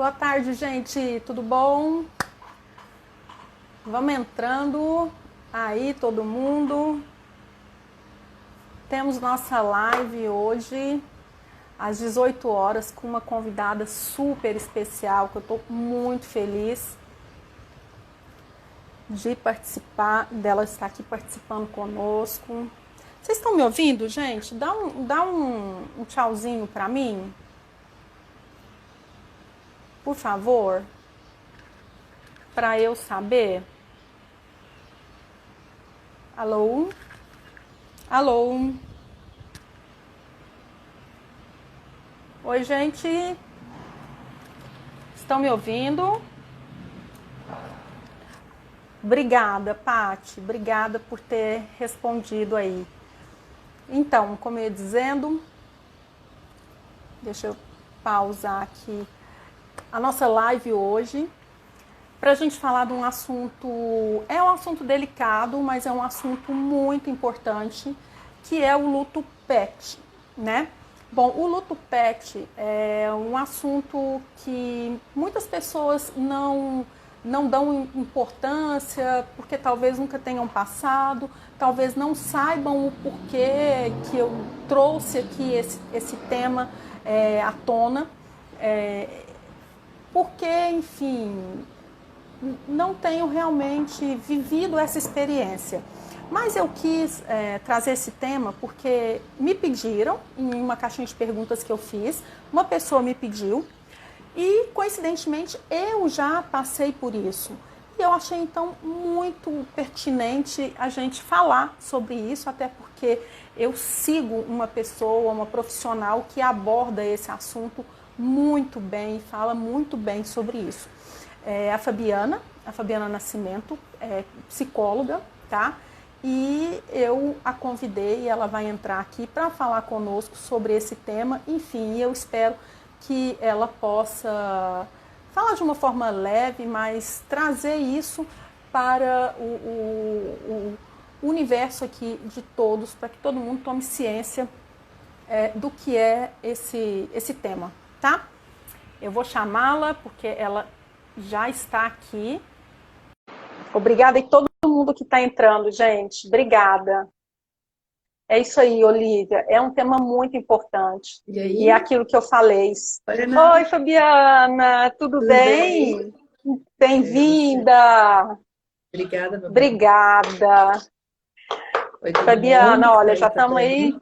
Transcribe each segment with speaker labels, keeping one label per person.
Speaker 1: Boa tarde, gente. Tudo bom? Vamos entrando aí, todo mundo. Temos nossa live hoje às 18 horas com uma convidada super especial que eu estou muito feliz de participar, dela estar aqui participando conosco. Vocês estão me ouvindo, gente? Dá um tchauzinho para mim, por favor, para eu saber. Alô? Alô? Oi, gente. Estão me ouvindo? Obrigada, Pati. Obrigada por ter respondido aí. Então, como eu ia dizendo, deixa eu pausar aqui a nossa live hoje para a gente falar de um assunto, é um assunto delicado, mas é um assunto muito importante, que é o luto PET, né? Bom, o luto PET é um assunto que muitas pessoas não dão importância, porque talvez nunca tenham passado, talvez não saibam o porquê que eu trouxe aqui esse tema à tona, porque, enfim, não tenho realmente vivido essa experiência. Mas eu quis trazer esse tema porque me pediram, em uma caixinha de perguntas que eu fiz, uma pessoa me pediu e, coincidentemente, eu já passei por isso. E eu achei, então, muito pertinente a gente falar sobre isso, até porque eu sigo uma pessoa, uma profissional que aborda esse assunto muito bem, fala muito bem sobre isso. A Fabiana Nascimento, é psicóloga, tá? E eu a convidei e ela vai entrar aqui para falar conosco sobre esse tema. Enfim, eu espero que ela possa falar de uma forma leve, mas trazer isso para o universo aqui de todos, para que todo mundo tome ciência do que é esse tema, tá? Eu vou chamá-la porque ela já está aqui. Obrigada e todo mundo que está entrando, gente. Obrigada. É isso aí, Olivia. É um tema muito importante.
Speaker 2: E
Speaker 1: E é
Speaker 2: aí?
Speaker 1: aquilo que eu falei.
Speaker 2: Oi, Renata,
Speaker 1: Oi, Fabiana. Tudo
Speaker 2: tudo bem?
Speaker 1: bem?
Speaker 2: Você?
Speaker 1: Bem-vinda.
Speaker 2: Obrigada, meu bem.
Speaker 1: Obrigada.
Speaker 2: Oi, todo mundo
Speaker 1: Fabiana,
Speaker 2: que está
Speaker 1: olha, já
Speaker 2: entrando
Speaker 1: estamos aí.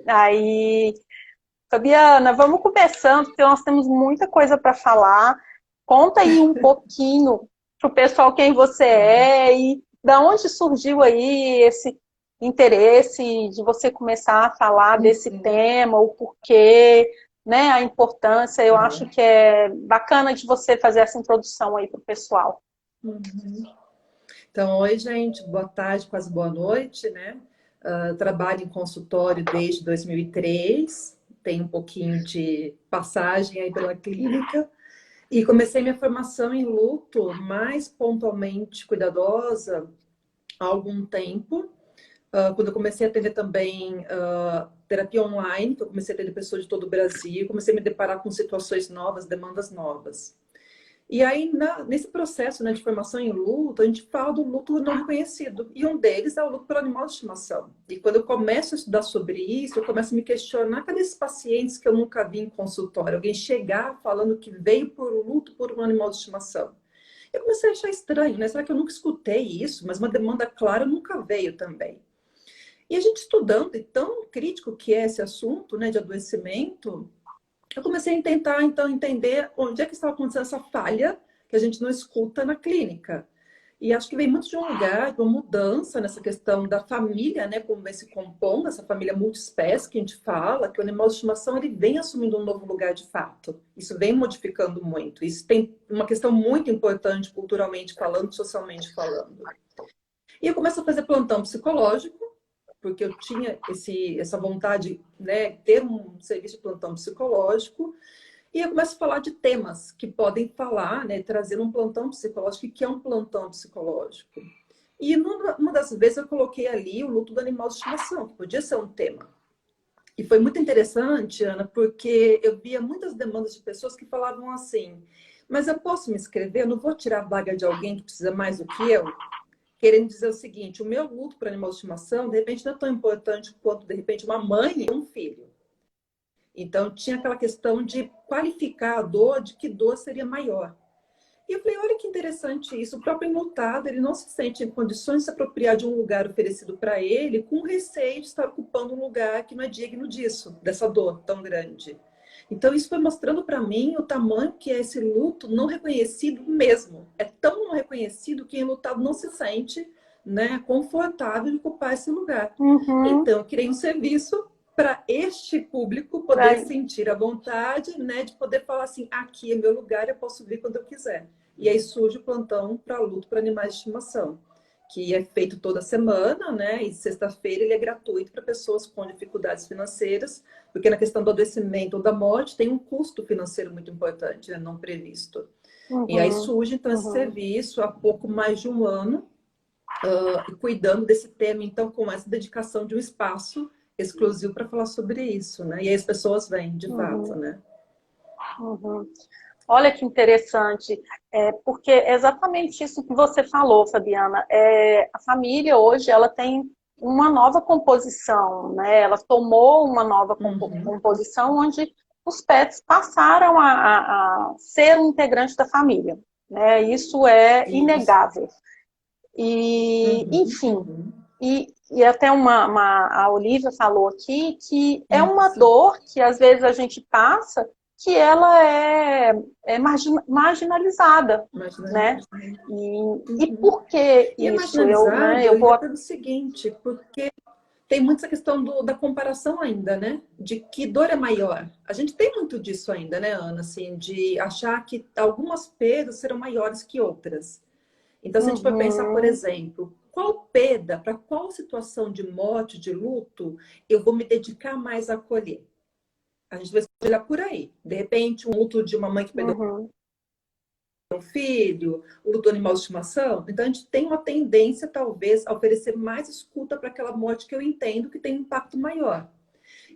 Speaker 2: aí.
Speaker 1: Aí, Fabiana, vamos começando, porque nós temos muita coisa para falar. Conta aí um pouquinho para o pessoal quem você
Speaker 2: Tá.
Speaker 1: é e da onde surgiu aí esse interesse de você começar a falar desse
Speaker 2: Uhum.
Speaker 1: tema, o porquê, né, a importância. Eu acho
Speaker 2: Tá.
Speaker 1: que é bacana de você fazer essa introdução aí para o pessoal.
Speaker 2: Uhum. Então, oi, gente. Boa tarde, quase boa noite, né? Trabalho em consultório desde 2003. Tenho um pouquinho de passagem aí pela clínica. E comecei minha formação em luto mais pontualmente cuidadosa há algum tempo. Quando eu comecei a atender também terapia online, que eu comecei a atender pessoas de todo o Brasil, comecei a me deparar com situações novas, demandas novas. E aí, nesse processo, né, de formação em luto, a gente fala do luto não reconhecido. E um deles é o luto pelo animal de estimação. E quando eu começo a estudar sobre isso, eu começo a me questionar, cadê esses pacientes que eu nunca vi em consultório? Alguém chegar falando que veio por luto por um animal de estimação. Eu comecei a achar estranho, né? Será que eu nunca escutei isso? Mas uma demanda clara nunca veio também. E a gente estudando, e tão crítico que é esse assunto, né, de adoecimento, eu comecei a tentar, então, entender onde é que estava acontecendo essa falha que a gente não escuta na clínica. E acho que vem muito de um lugar, de uma mudança nessa questão da família, né, como vem se compondo, essa família multiespécie que a gente fala, que o animal de estimação ele vem assumindo um novo lugar de fato. Isso vem modificando muito. Isso tem uma questão muito importante, culturalmente falando, socialmente falando. E eu começo a fazer plantão psicológico, porque eu tinha essa vontade, né, ter um serviço de plantão psicológico, e eu começo a falar de temas que podem falar, né, trazer um plantão psicológico, que é um plantão psicológico. E numa das vezes eu coloquei ali o luto do animal de estimação, que podia ser um tema. E foi muito interessante, Ana, porque eu via muitas demandas de pessoas que falavam assim: mas eu posso me inscrever? Eu não vou tirar a vaga de alguém que precisa mais do que eu? Querendo dizer o seguinte: o meu luto para animal de estimação, de repente, não é tão importante quanto, de repente, uma mãe e um filho. Então, tinha aquela questão de qualificar a dor, de que dor seria maior. E eu falei, olha que interessante isso. O próprio enlutado, ele não se sente em condições de se apropriar de um lugar oferecido para ele, com receio de estar ocupando um lugar que não é digno disso, dessa dor tão grande. Então, isso foi mostrando para mim o tamanho que é esse luto não reconhecido mesmo. É tão não reconhecido que o enlutado não se sente, né, confortável de ocupar esse lugar.
Speaker 1: Uhum.
Speaker 2: Então, eu criei um serviço para este público poder
Speaker 1: Pra-
Speaker 2: sentir a vontade, né, de poder falar assim, aqui é meu lugar, eu posso vir quando eu quiser. E aí surge o plantão para luto para animais de estimação, que é feito toda semana, né? E sexta-feira ele é gratuito para pessoas com dificuldades financeiras, porque na questão do adoecimento ou da morte tem um custo financeiro muito importante, né? Não previsto. E aí
Speaker 1: Uhum.
Speaker 2: surge então esse
Speaker 1: Uhum.
Speaker 2: serviço há pouco mais de um ano, cuidando desse tema, então com essa dedicação de um espaço exclusivo para falar sobre isso, né? E aí as pessoas vêm, de fato,
Speaker 1: Uhum.
Speaker 2: né?
Speaker 1: Uhum. Olha que interessante, porque é exatamente isso que você falou, Fabiana. A família hoje ela tem uma nova composição, né? Ela tomou uma nova
Speaker 2: Uhum,
Speaker 1: composição onde os pets passaram a ser um integrante da família, né? Isso é
Speaker 2: isso.
Speaker 1: inegável. E,
Speaker 2: Uhum,
Speaker 1: enfim,
Speaker 2: uhum,
Speaker 1: e até a Olivia falou aqui que é uma
Speaker 2: isso.
Speaker 1: dor que às vezes a gente passa que ela é marginalizada,
Speaker 2: Imagina.
Speaker 1: né? E
Speaker 2: Uhum.
Speaker 1: por que
Speaker 2: E é
Speaker 1: isso?
Speaker 2: marginalizado
Speaker 1: Eu vou.
Speaker 2: ainda pelo seguinte, porque tem muito essa questão da comparação ainda, né? De que dor é maior. A gente tem muito disso ainda, né, Ana? Assim, de achar que algumas perdas serão maiores que outras. Então, se a gente for pensar, por
Speaker 1: Uhum,
Speaker 2: exemplo, qual perda, para qual situação de morte, de luto, eu vou me dedicar mais a acolher? A gente vai olhar por aí. De repente, um luto de uma mãe que perdeu
Speaker 1: uhum,
Speaker 2: um filho, o luto do animal de estimação. Então, a gente tem uma tendência, talvez, a oferecer mais escuta para aquela morte que eu entendo que tem um impacto maior.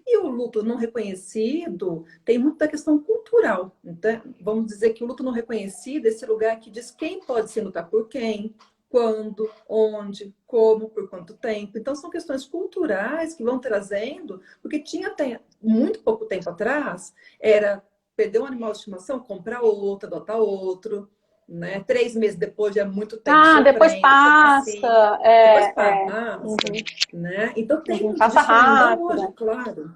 Speaker 2: E o luto não reconhecido tem muita questão cultural. Então, vamos dizer que o luto não reconhecido é esse lugar que diz quem pode se lutar por quem, quando, onde, como, por quanto tempo. Então, são questões culturais que vão trazendo, porque tinha até muito pouco tempo atrás, era perder um animal de estimação, comprar outro, adotar outro, né? 3 meses depois já é muito tempo
Speaker 1: ah, depois
Speaker 2: sofrendo para nascer,
Speaker 1: passa.
Speaker 2: depois
Speaker 1: Uhum,
Speaker 2: passa, né? Então tem
Speaker 1: uhum,
Speaker 2: muito
Speaker 1: passa
Speaker 2: disso ainda hoje,
Speaker 1: rápido.
Speaker 2: claro.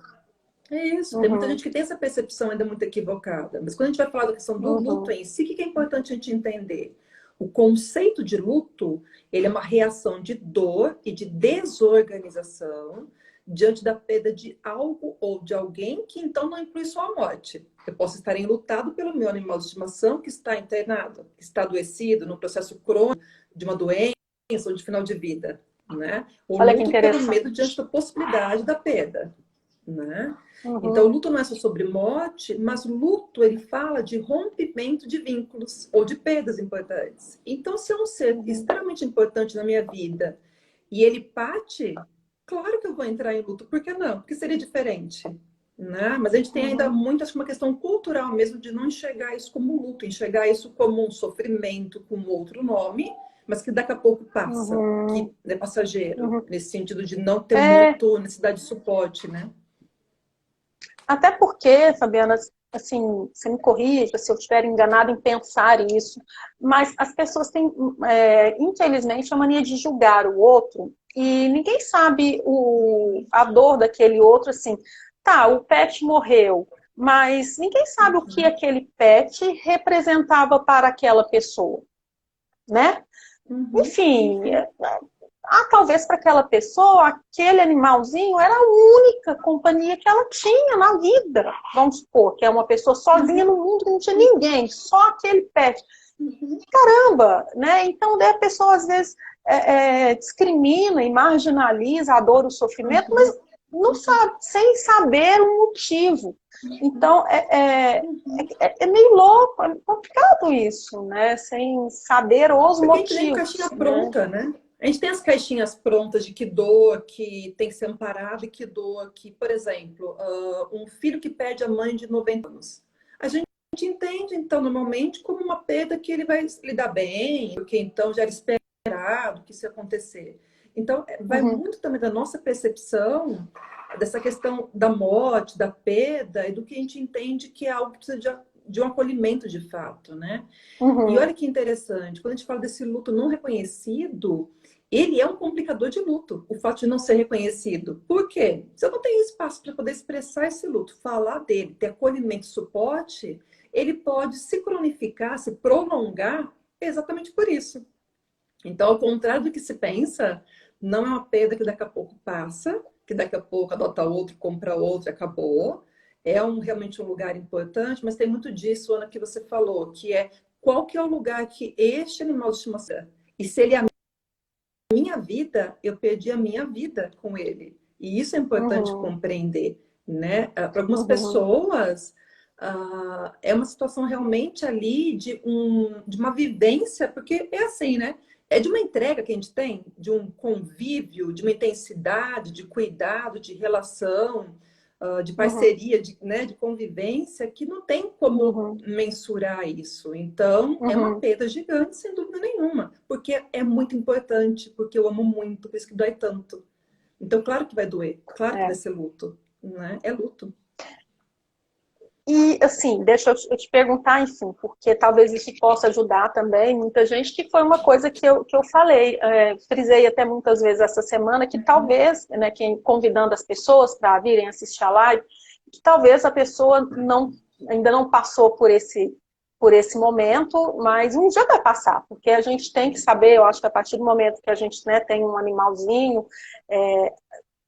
Speaker 2: É isso, tem muita
Speaker 1: Uhum,
Speaker 2: gente que tem essa percepção ainda muito equivocada. Mas quando a gente vai falar da questão do luto
Speaker 1: uhum,
Speaker 2: em si, o que é importante a gente entender? O conceito de luto, ele é uma reação de dor e de desorganização diante da perda de algo ou de alguém que então não inclui só a morte. Eu posso estar enlutado pelo meu animal de estimação que está internado, que está adoecido, no processo crônico de uma doença ou de final de vida, né? O
Speaker 1: olha que
Speaker 2: luto pelo medo diante
Speaker 1: interessante.
Speaker 2: da possibilidade da perda, né? Então, o
Speaker 1: Uhum,
Speaker 2: luto não é só sobre morte, mas o luto ele fala de rompimento de vínculos ou de perdas importantes. Então, se é um ser
Speaker 1: uhum,
Speaker 2: extremamente importante na minha vida e ele parte, claro que eu vou entrar em luto. Por que não? Porque seria diferente, né? Mas a gente tem ainda
Speaker 1: uhum,
Speaker 2: muito, acho que uma questão cultural mesmo de não enxergar isso como luto, enxergar isso como um sofrimento com outro nome, mas que daqui a pouco passa, que
Speaker 1: uhum,
Speaker 2: é passageiro,
Speaker 1: uhum.
Speaker 2: nesse sentido de não ter
Speaker 1: É,
Speaker 2: muito necessidade de suporte, né?
Speaker 1: até porque, Fabiana, assim, você me corrija se eu estiver enganada em pensar isso, mas as pessoas têm, infelizmente, a mania de julgar o outro e ninguém sabe a dor daquele outro, assim. Tá, o pet morreu, mas ninguém sabe o que
Speaker 2: Uhum,
Speaker 1: aquele pet representava para aquela pessoa, né?
Speaker 2: uhum,
Speaker 1: Enfim,
Speaker 2: uhum,
Speaker 1: talvez para aquela pessoa, aquele animalzinho era a única companhia que ela tinha na vida. Vamos supor que é uma pessoa sozinha
Speaker 2: uhum,
Speaker 1: no mundo, que não tinha ninguém, só aquele pet.
Speaker 2: uhum.
Speaker 1: Caramba, né? Então, daí a pessoa às vezes discrimina e marginaliza a dor, o sofrimento, mas
Speaker 2: Uhum,
Speaker 1: não sabe, sem saber o motivo. Então,
Speaker 2: uhum.
Speaker 1: é meio louco, é complicado isso, né? Sem saber os
Speaker 2: Porque a gente vem com
Speaker 1: motivos,
Speaker 2: caixinha
Speaker 1: né?
Speaker 2: pronta, né? A gente tem as caixinhas prontas de que doa, que tem que ser amparado e que doa, que, por exemplo, um filho que perde a mãe de 90 anos. A gente entende, então, normalmente, como uma perda que ele vai lidar bem, porque então já era esperado que isso ia acontecer. Então, vai muito também da nossa percepção dessa questão da morte, da perda, e do que a gente entende que é algo que precisa de um acolhimento de fato, né? E olha que interessante, quando a gente fala desse luto não reconhecido, ele é um complicador de luto, o fato de não ser reconhecido. Por quê? Se eu não tenho espaço para poder expressar esse luto, falar dele, ter acolhimento e suporte, ele pode se cronificar, se prolongar exatamente por isso. Então, ao contrário do que se pensa, não é uma perda que daqui a pouco passa, que daqui a pouco adota outro, compra outro e acabou. É realmente um lugar importante, mas tem muito disso, Ana, que você falou, que é qual que é o lugar que este animal de estimação... E se ele é a minha vida, eu perdi a minha vida com ele. E isso é importante compreender, né? Para algumas pessoas, é uma situação realmente ali de uma vivência, porque é assim, né? É de uma entrega que a gente tem, de um convívio, de uma intensidade, de cuidado, de relação, de parceria, né, de convivência, que não tem como mensurar isso. Então, é uma perda gigante, sem dúvida nenhuma, porque é muito importante, porque eu amo muito, por isso que dói tanto. Então, claro que vai doer, claro que vai ser luto, né? É luto.
Speaker 1: E, assim, deixa eu te perguntar, enfim, porque talvez isso possa ajudar também muita gente, que foi uma coisa que eu falei, frisei até muitas vezes essa semana, que talvez, né, convidando as pessoas para virem assistir a live, que talvez a pessoa ainda não passou por esse momento, mas um dia vai passar, porque a gente tem que saber, eu acho que a partir do momento que a gente, né, tem um animalzinho,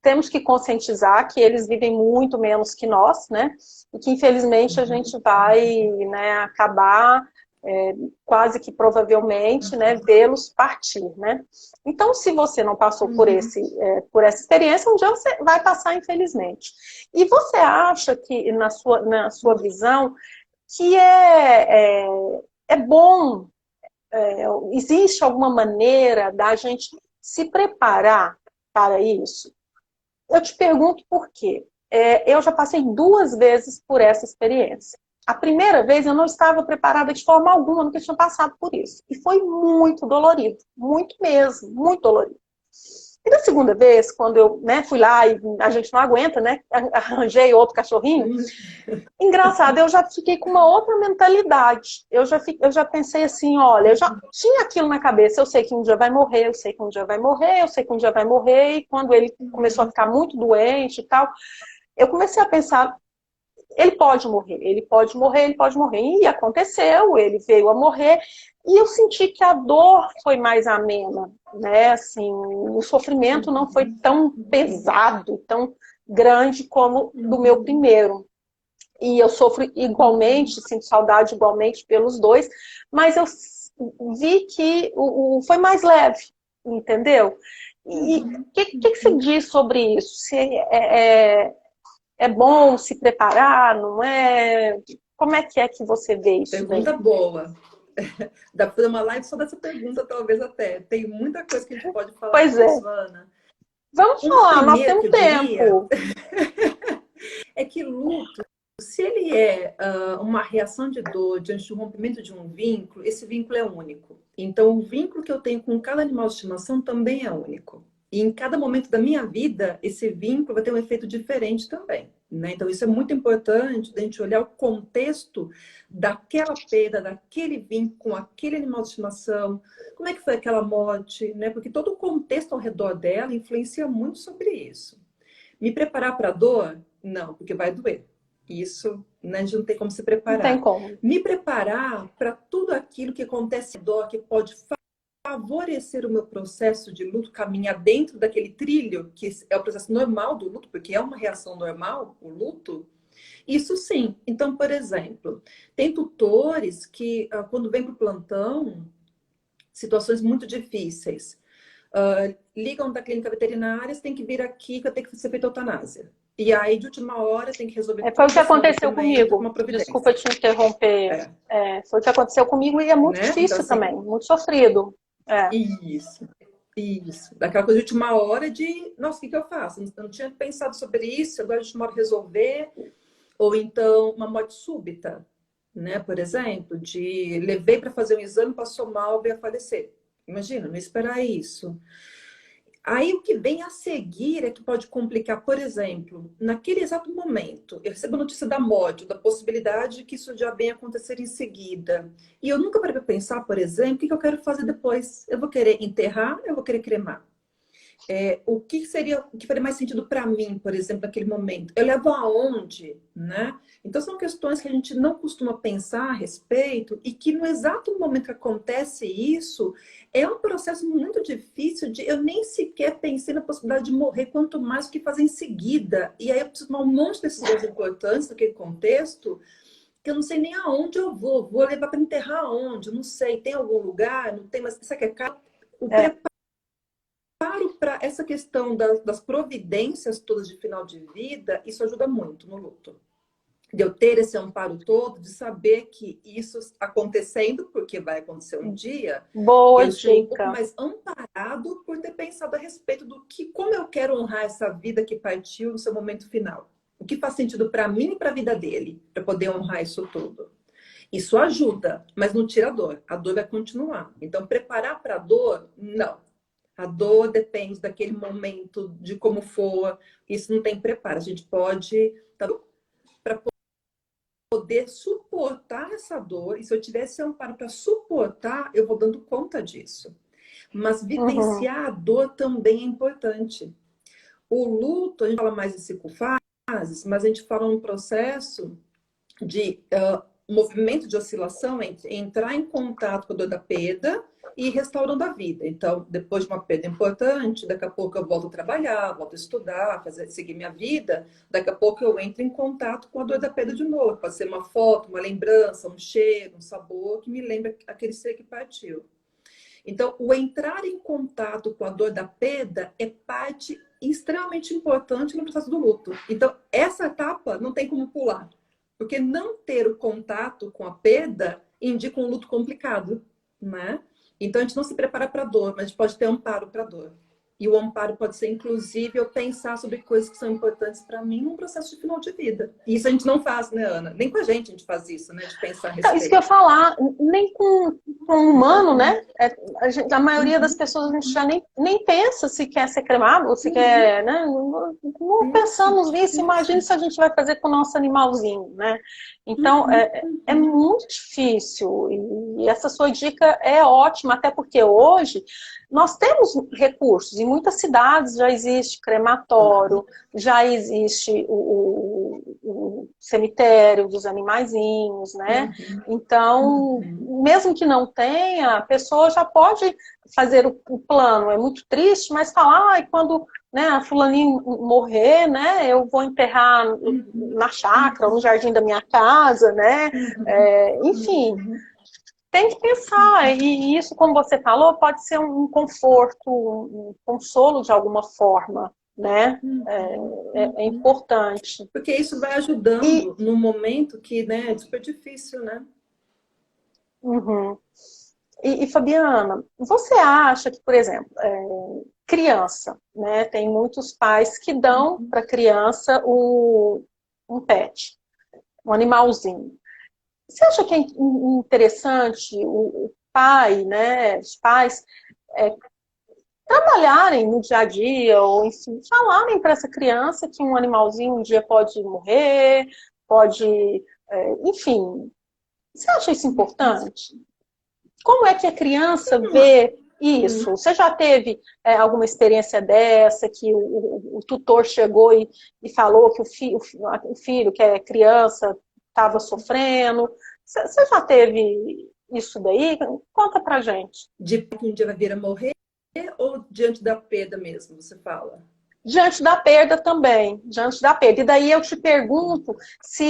Speaker 1: temos que conscientizar que eles vivem muito menos que nós, né? E que, infelizmente, a gente vai, né, acabar, quase que provavelmente, né, vê-los partir, né? Então, se você não passou por essa experiência, um dia você vai passar, infelizmente. E você acha que, na sua visão, que é bom, existe alguma maneira da gente se preparar para isso? Eu te pergunto por quê. Eu já passei 2 vezes por essa experiência. A primeira vez eu não estava preparada de forma alguma, nunca tinha passado por isso. E foi muito dolorido, muito mesmo, muito dolorido. E da segunda vez, quando eu, né, fui lá e a gente não aguenta, né, arranjei outro cachorrinho, engraçado, eu já fiquei com uma outra mentalidade. Eu já pensei assim, olha, eu já tinha aquilo na cabeça, eu sei que um dia vai morrer, eu sei que um dia vai morrer, eu sei que um dia vai morrer, e quando ele começou a ficar muito doente e tal, eu comecei a pensar, ele pode morrer, ele pode morrer, ele pode morrer. E aconteceu, ele veio a morrer, e eu senti que a dor foi mais amena, né? Assim, o sofrimento não foi tão pesado, tão grande como do meu primeiro. E eu sofro igualmente, sinto saudade igualmente pelos dois, mas eu vi que foi mais leve, entendeu? E o que você diz sobre isso? Se é bom se preparar, não é? Como é que você vê isso?
Speaker 2: Pergunta boa. Dá para fazer uma live só dessa pergunta, talvez até. Tem muita coisa que a gente pode falar disso, Ana.
Speaker 1: Vamos falar, nós temos tempo.
Speaker 2: É que luto, se ele é uma reação de dor diante do rompimento de um vínculo, esse vínculo é único. Então, o vínculo que eu tenho com cada animal de estimação também é único. E em cada momento da minha vida, esse vínculo vai ter um efeito diferente também, né? Então, isso é muito importante, a gente olhar o contexto daquela perda, daquele vínculo com aquele animal de estimação, como é que foi aquela morte, né? Porque todo o contexto ao redor dela influencia muito sobre isso. Me preparar para a dor? Não, porque vai doer. Isso, né, a gente não tem como se preparar.
Speaker 1: Não tem como.
Speaker 2: Me preparar para tudo aquilo que acontece em dor, que pode favorecer o meu processo de luto, caminhar dentro daquele trilho, que é o processo normal do luto, porque é uma reação normal, o luto. Isso sim. Então, por exemplo, tem tutores que, quando vem para o plantão, situações muito difíceis, ligam da clínica veterinária, você tem que vir aqui que eu tenho que ser feita eutanásia. E aí, de última hora, tem que resolver
Speaker 1: foi o que aconteceu comigo. Desculpa te interromper. Foi o que aconteceu comigo e é muito difícil então, assim, também, muito sofrido.
Speaker 2: Isso. Isso. Daquela coisa de última hora de, nossa, o que eu faço? Eu não tinha pensado sobre isso, agora de última hora resolver. Ou então uma morte súbita, né? Por exemplo, de levei para fazer um exame, passou mal, veio a falecer. Imagina, não esperar isso. Aí o que vem a seguir é que pode complicar, por exemplo, naquele exato momento, eu recebo a notícia da morte, da possibilidade de que isso já venha acontecer em seguida. E eu nunca parei para pensar, por exemplo, o que eu quero fazer depois? Eu vou querer enterrar, eu vou querer cremar. O que seria, o que faria mais sentido para mim, por exemplo, naquele momento? Eu levo aonde, né? Então são questões que a gente não costuma pensar a respeito e que no exato momento que acontece isso, é um processo muito difícil de eu nem sequer pensei na possibilidade de morrer, quanto mais o que fazer em seguida. E aí eu preciso tomar um monte de decisões importantes naquele contexto, que eu não sei nem aonde eu vou. Vou levar para enterrar aonde? Não sei. Tem algum lugar? Não tem, mas isso aqui é caro. O
Speaker 1: É.
Speaker 2: para essa questão das providências todas de final de vida, isso ajuda muito no luto. De eu ter esse amparo todo, de saber que isso acontecendo, porque vai acontecer um dia,
Speaker 1: Boa
Speaker 2: eu ser um pouco
Speaker 1: dica.
Speaker 2: mais amparado por ter pensado a respeito do que, como eu quero honrar essa vida que partiu no seu momento final. O que faz sentido para mim e para a vida dele, para poder honrar isso tudo. Isso ajuda, mas não tira a dor. A dor vai continuar. Então, preparar para a dor, não. A dor depende daquele momento, de como for. Isso não tem preparo. A gente pode, para poder suportar essa dor, e se eu tivesse amparo para suportar, eu vou dando conta disso. Mas
Speaker 1: Uhum.
Speaker 2: vivenciar a dor também é importante. O luto, a gente fala mais em 5 fases, mas a gente fala um processo de movimento de oscilação entre entrar em contato com a dor da perda e restaurando a vida. Então, depois de uma perda importante, daqui a pouco eu volto a trabalhar, volto a estudar, seguir minha vida. Daqui a pouco eu entro em contato com a dor da perda de novo. Pode ser uma foto, uma lembrança, um cheiro, um sabor que me lembra aquele ser que partiu. Então, o entrar em contato com a dor da perda é parte extremamente importante no processo do luto. Então, essa etapa não tem como pular. Porque não ter o contato com a perda indica um luto complicado, né? Então a gente não se prepara para a dor, mas a gente pode ter amparo para a dor. E o amparo pode ser, inclusive, eu pensar sobre coisas que são importantes para mim num processo de final de vida. E isso a gente não faz, né, Ana? Nem com a gente faz isso, né? De pensar a
Speaker 1: Então, isso que eu ia
Speaker 2: respeito.
Speaker 1: falar, nem com um humano, né? A maioria das
Speaker 2: Uhum,
Speaker 1: pessoas a gente já nem pensa se quer ser cremado ou se
Speaker 2: uhum.
Speaker 1: quer, né? Não
Speaker 2: Isso,
Speaker 1: pensamos nisso. Imagine
Speaker 2: isso.
Speaker 1: se a gente vai fazer com o nosso animalzinho, né? Então,
Speaker 2: Uhum,
Speaker 1: é
Speaker 2: uhum,
Speaker 1: muito difícil. E essa sua dica é ótima, até porque hoje nós temos recursos. Em muitas cidades já existe crematório, já existe o cemitério dos animaizinhos, né?
Speaker 2: uhum,
Speaker 1: Então,
Speaker 2: uhum.
Speaker 1: mesmo que não tenha, a pessoa já pode fazer o plano. É muito triste, mas falar, ah, quando, né, a fulaninha morrer, né, eu vou enterrar
Speaker 2: Uhum,
Speaker 1: na chácara ou no
Speaker 2: uhum,
Speaker 1: jardim da minha casa, né?
Speaker 2: uhum,
Speaker 1: Enfim,
Speaker 2: uhum.
Speaker 1: tem que pensar. E isso, como você falou, pode ser um conforto, um consolo de alguma forma, né?
Speaker 2: Uhum,
Speaker 1: É
Speaker 2: uhum.
Speaker 1: importante.
Speaker 2: Porque isso vai
Speaker 1: E,
Speaker 2: ajudando num momento que, né, é super difícil, né?
Speaker 1: uhum. Fabiana, você acha que, por exemplo, criança, né? Tem muitos pais que dão
Speaker 2: Uhum.
Speaker 1: para a criança um pet, um animalzinho. Você acha que é interessante o pai, né? Os pais trabalharem no dia a dia, ou enfim, falarem para essa criança que um animalzinho um dia pode morrer, pode, enfim. Você acha isso importante? Como é que a criança vê isso?
Speaker 2: Uhum.
Speaker 1: Você já teve alguma experiência dessa, que o tutor chegou e falou que o filho, que é criança, estava sofrendo? Você já teve isso daí? Conta pra gente.
Speaker 2: De que um dia vai vir a morrer ou diante da perda mesmo, você fala?
Speaker 1: Diante da perda também, diante da perda. E daí eu te pergunto se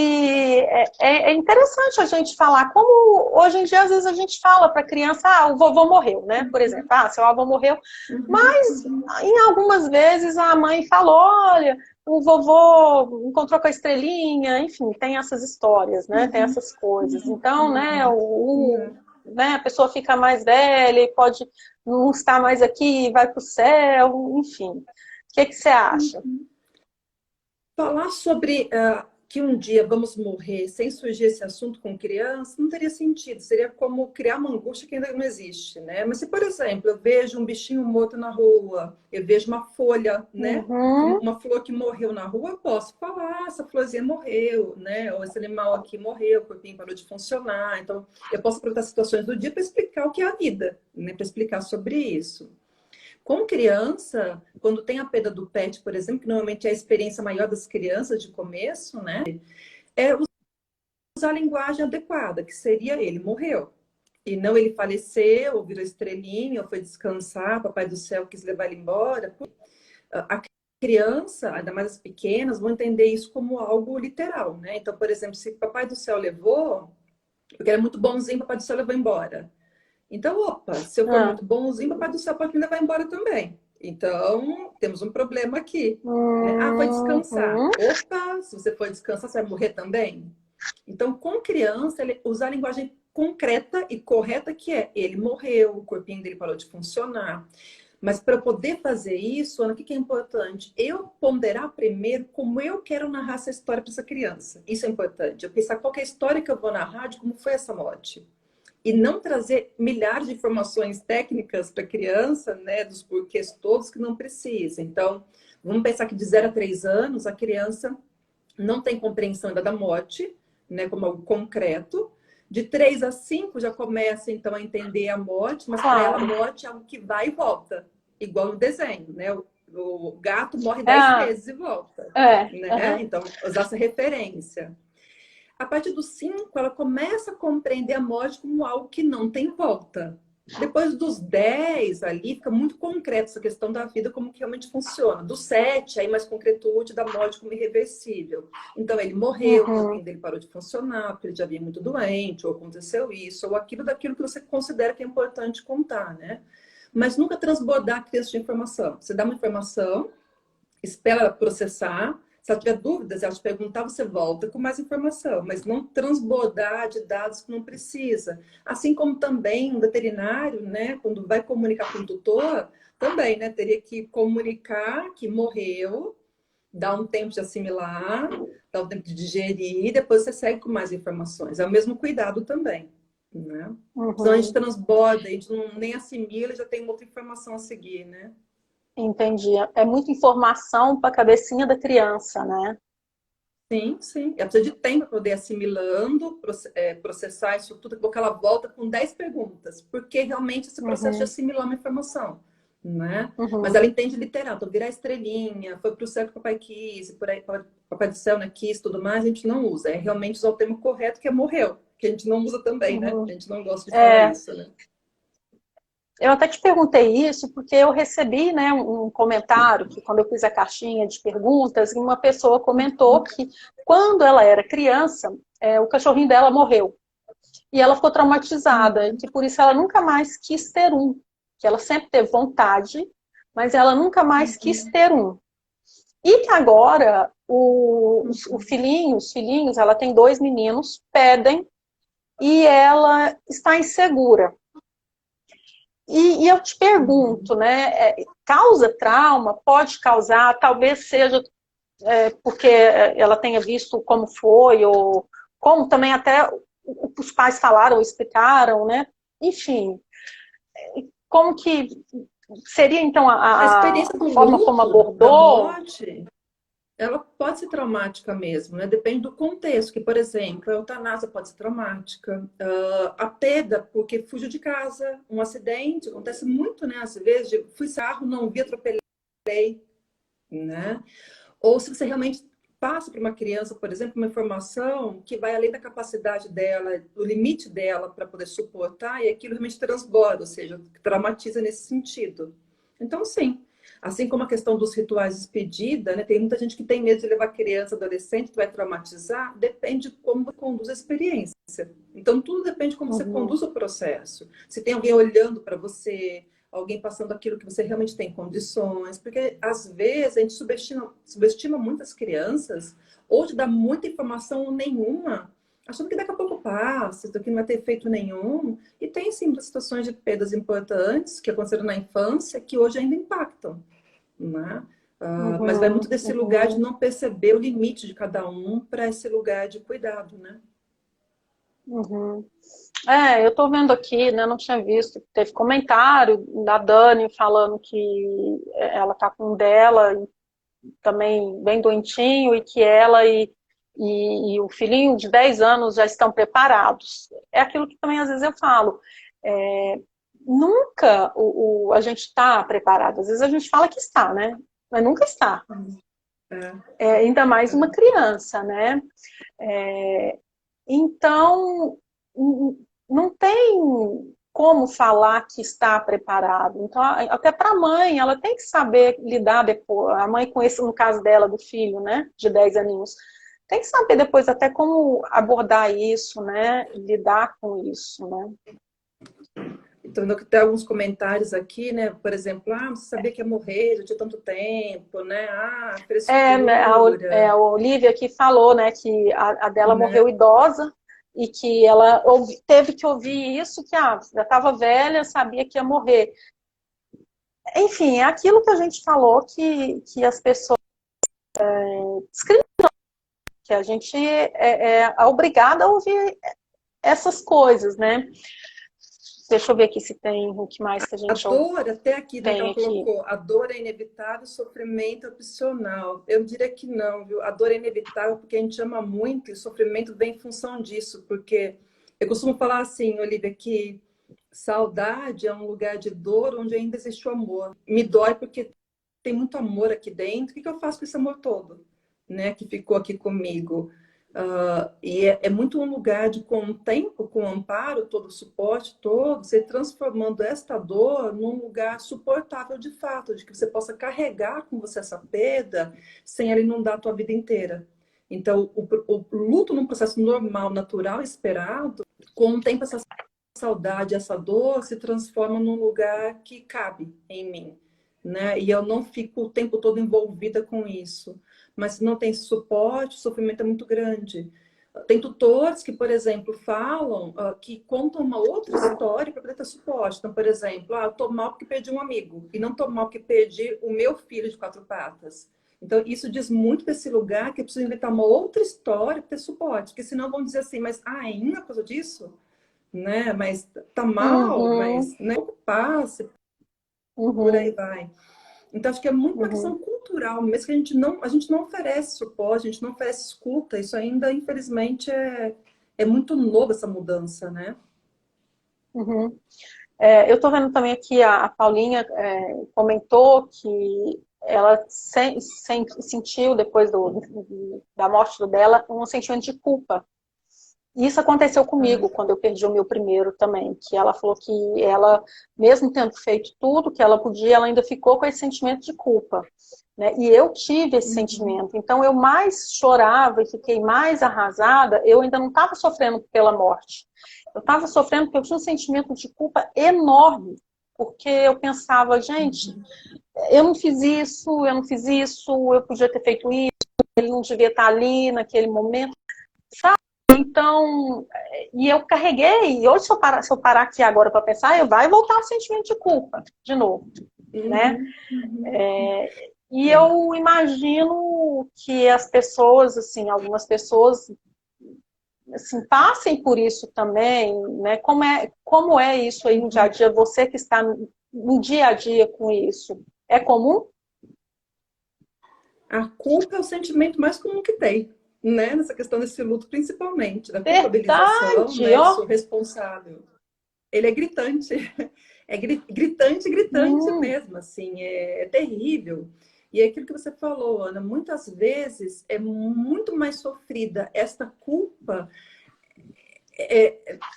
Speaker 1: é interessante a gente falar, como hoje em dia às vezes a gente fala para a criança, ah, o vovô morreu, né? Por exemplo, ah, seu avô morreu.
Speaker 2: Uhum,
Speaker 1: Mas
Speaker 2: uhum,
Speaker 1: em algumas vezes a mãe falou, olha, o vovô encontrou com a estrelinha, enfim, tem essas histórias, né? Tem
Speaker 2: uhum,
Speaker 1: essas coisas.
Speaker 2: uhum,
Speaker 1: Então, né,
Speaker 2: uhum, uhum.
Speaker 1: né, a pessoa fica mais velha e pode não estar mais aqui, vai para o céu, enfim. O que você acha?
Speaker 2: Falar sobre que um dia vamos morrer sem surgir esse assunto com criança não teria sentido. Seria como criar uma angústia que ainda não existe, né? Mas se, por exemplo, eu vejo um bichinho morto na rua, eu vejo uma folha, né?
Speaker 1: Uhum.
Speaker 2: Uma flor que morreu na rua, eu posso falar, essa florzinha morreu, né? Ou esse animal aqui morreu, o corpinho parou de funcionar. Então, eu posso aproveitar situações do dia para explicar o que é a vida, né? Para explicar sobre isso. Com criança, quando tem a perda do pet, por exemplo, que normalmente é a experiência maior das crianças de começo, né? É usar a linguagem adequada, que seria ele morreu. E não ele faleceu, ou virou estrelinha, ou foi descansar, papai do céu quis levar ele embora. A criança, ainda mais as pequenas, vão entender isso como algo literal, né? Então, por exemplo, se papai do céu levou, porque era muito bonzinho, papai do céu levou embora. Então, opa, se eu for
Speaker 1: Ah.
Speaker 2: muito bonzinho, papai do céu pode me levar embora também. Então, temos um problema aqui, né? Ah, foi descansar.
Speaker 1: Uhum.
Speaker 2: Opa, se você for descansar, você vai morrer também? Então, com criança, ele usar a linguagem concreta e correta que é, ele morreu, o corpinho dele parou de funcionar. Mas para eu poder fazer isso, Ana, o que é importante? Eu ponderar primeiro como eu quero narrar essa história para essa criança. Isso é importante. Eu pensar qual que é a história que eu vou narrar de como foi essa morte e não trazer milhares de informações técnicas para a criança, né, dos porquês todos que não precisa. Então, vamos pensar que de 0 a 3 anos, a criança não tem compreensão ainda da morte, né, como algo concreto. De 3 a 5 já começa, então, a entender a morte, mas para ela a
Speaker 1: Claro.
Speaker 2: morte é algo que vai e volta, igual no desenho, né? O gato morre 10
Speaker 1: Ah,
Speaker 2: vezes e volta, né?
Speaker 1: aham.
Speaker 2: Então, usar essa referência. A partir dos 5, ela começa a compreender a morte como algo que não tem volta. Depois dos 10, ali fica muito concreto essa questão da vida, como que realmente funciona. Do 7, aí mais concretude da morte como irreversível. Então, ele morreu, o
Speaker 1: Uhum.
Speaker 2: corpinho dele parou de funcionar, porque ele já vinha muito doente, ou aconteceu isso, ou aquilo daquilo que você considera que é importante contar, né? Mas nunca transbordar a criança de informação. Você dá uma informação, espera ela processar. Se ela tiver dúvidas, ela te perguntar, você volta com mais informação, mas não transbordar de dados que não precisa. Assim como também um veterinário, né, quando vai comunicar com o tutor, também, né, teria que comunicar que morreu, dar um tempo de assimilar, dar um tempo de digerir, e depois você segue com mais informações. É o mesmo cuidado também, né? Senão a gente
Speaker 1: Uhum.
Speaker 2: transborda, a gente não, nem assimila, já tem outra informação a seguir, né?
Speaker 1: Entendi. É muita informação para a cabecinha da criança, né?
Speaker 2: Sim, sim. Ela precisa de tempo para poder assimilando, processar isso tudo, porque ela volta com 10 perguntas, porque realmente esse processo de
Speaker 1: Uhum.
Speaker 2: assimilar uma informação, né? Mas
Speaker 1: Uhum.
Speaker 2: ela entende literal, então virar estrelinha, foi para o céu que o papai quis, e por aí, papai do céu, né, quis, tudo mais, a gente não usa. É realmente usar o termo correto, que é morreu, que a gente não usa também, né? A
Speaker 1: Uhum.
Speaker 2: gente não gosta de falar
Speaker 1: É,
Speaker 2: isso, né?
Speaker 1: eu até te perguntei isso porque eu recebi, né, um comentário que quando eu fiz a caixinha de perguntas, uma pessoa comentou que quando ela era criança, o cachorrinho dela morreu. E ela ficou traumatizada, e
Speaker 2: Uhum,
Speaker 1: que por isso ela nunca mais quis ter um. Que ela sempre teve vontade, mas ela nunca mais quis
Speaker 2: uhum,
Speaker 1: ter um. E que agora
Speaker 2: uhum,
Speaker 1: os filhinhos, ela tem 2 meninos, pedem e ela está insegura. E eu te pergunto,
Speaker 2: uhum.
Speaker 1: né? Causa trauma? Pode causar? Talvez seja porque ela tenha visto como foi, ou como também até os pais falaram, explicaram, né? Enfim, como que seria então
Speaker 2: A
Speaker 1: a
Speaker 2: experiência do
Speaker 1: forma como
Speaker 2: luto, da
Speaker 1: abordou?
Speaker 2: morte, ela pode ser traumática mesmo, né? Depende do contexto, que, por exemplo, a eutanásia pode ser traumática, a perda porque fugiu de casa, um acidente, acontece muito, né? Às vezes, fui carro, não vi, atropelei, né? Ou se você realmente passa para uma criança, por exemplo, uma informação que vai além da capacidade dela, do limite dela para poder suportar, e aquilo realmente transborda, ou seja, traumatiza nesse sentido. Então, sim. Assim como a questão dos rituais de despedida, né? Tem muita gente que tem medo de levar criança, adolescente, que vai traumatizar, depende de como você conduz a experiência. Então, tudo depende de como você
Speaker 1: Uhum,
Speaker 2: conduz o processo. Se tem alguém olhando para você, alguém passando aquilo que você realmente tem condições, porque às vezes a gente subestima muitas crianças, ou de dar muita informação ou nenhuma, achando que daqui a pouco passa, isso aqui não vai ter efeito nenhum. E tem sim situações de perdas importantes que aconteceram na infância que hoje ainda impactam, né? Mas vai muito
Speaker 1: Uhum,
Speaker 2: desse lugar de
Speaker 1: uhum,
Speaker 2: não perceber o limite de cada um para esse lugar de cuidado, né?
Speaker 1: uhum. É, eu tô vendo aqui, né? Não tinha visto. Teve comentário da Dani falando que ela tá com um dela e também bem doentinho e que ela e o filhinho de 10 anos já estão preparados. É aquilo que também às vezes eu falo. É, nunca a gente está preparado. Às vezes a gente fala que está, né? Mas nunca está.
Speaker 2: É,
Speaker 1: É, ainda mais uma
Speaker 2: é.
Speaker 1: criança, né? Então, não tem como falar que está preparado. Então, até para a mãe, ela tem que saber lidar depois, a mãe com esse, no caso dela, do filho, né, de 10 aninhos, tem que saber depois até como abordar isso, né, lidar com isso, né.
Speaker 2: Então, tem alguns comentários aqui, né? Por exemplo, você sabia que ia morrer, já tinha tanto tempo, né?
Speaker 1: A
Speaker 2: Frescura,
Speaker 1: Olivia que falou, né, que a dela
Speaker 2: né?
Speaker 1: morreu idosa e que ela teve que ouvir isso, que já estava velha, sabia que ia morrer. Enfim, é aquilo que a gente falou que as pessoas que a gente é obrigada a ouvir essas coisas, né? Deixa eu ver aqui se tem o que mais que a
Speaker 2: A
Speaker 1: gente
Speaker 2: dor, até aqui, né, que
Speaker 1: tem
Speaker 2: ela
Speaker 1: aqui.
Speaker 2: colocou, a dor é inevitável, o sofrimento é opcional. Eu diria que não, viu? A dor é inevitável porque a gente ama muito e o sofrimento vem em função disso, porque eu costumo falar assim, Olivia, que saudade é um lugar de dor onde ainda existe o amor. Me dói porque tem muito amor aqui dentro. O que eu faço com esse amor todo, né, que ficou aqui comigo? E é muito um lugar de, com o tempo, com o amparo, todo o suporte todo, você transformando esta dor num lugar suportável de fato, de que você possa carregar com você essa perda sem ela inundar a tua vida inteira. Então, o luto num processo normal, natural, esperado, com o tempo essa saudade, essa dor se transforma num lugar que cabe em mim, né? E eu não fico o tempo todo envolvida com isso. Mas se não tem suporte, o sofrimento é muito grande. Tem tutores que, por exemplo, falam, que contam uma outra história para poder ter suporte. Então, por exemplo, eu tô mal porque perdi um amigo e não tô mal porque perdi o meu filho de 4 patas. Então, isso diz muito desse lugar que eu preciso inventar uma outra história para ter suporte, porque senão vão dizer assim, mas ainda por causa disso? Né? Mas tá mal,
Speaker 1: Uhum,
Speaker 2: mas né? Passa, por aí
Speaker 1: uhum,
Speaker 2: vai. Então acho que é muito uma
Speaker 1: uhum,
Speaker 2: questão cultural, mesmo que a gente não oferece suporte, a gente não oferece escuta, isso ainda, infelizmente, é muito novo essa mudança, né?
Speaker 1: uhum. Eu estou vendo também aqui a Paulinha comentou que ela sentiu, depois da morte dela, um sentimento de culpa. Isso aconteceu
Speaker 2: Ah,
Speaker 1: comigo quando eu perdi o meu primeiro também, que ela falou que ela, mesmo tendo feito tudo que ela podia, ela ainda ficou com esse sentimento de culpa, né? E eu tive esse
Speaker 2: uhum,
Speaker 1: sentimento, então eu mais chorava e fiquei mais arrasada, eu ainda não estava sofrendo pela morte, eu estava sofrendo porque eu tinha um sentimento de culpa enorme, porque eu pensava, gente,
Speaker 2: uhum.
Speaker 1: eu não fiz isso, eu podia ter feito isso, ele não devia estar ali naquele momento, sabe? Então, e eu carreguei, e hoje se eu parar aqui agora para pensar, eu vai voltar o sentimento de culpa, de novo, né?
Speaker 2: Uhum, uhum.
Speaker 1: E
Speaker 2: É.
Speaker 1: eu imagino que as pessoas, assim, algumas pessoas, assim, passem por isso também, né? Como é isso aí no dia a
Speaker 2: Uhum.
Speaker 1: dia, você que está no dia a dia com isso, é comum?
Speaker 2: A culpa é o sentimento mais comum que tem, né? Nessa questão desse luto, principalmente, da culpabilização,
Speaker 1: Verdade,
Speaker 2: né?
Speaker 1: ó.
Speaker 2: Sou responsável. Ele é gritante, é gritante, gritante
Speaker 1: Hum,
Speaker 2: mesmo, assim, é terrível. E é aquilo que você falou, Ana, muitas vezes é muito mais sofrida esta culpa.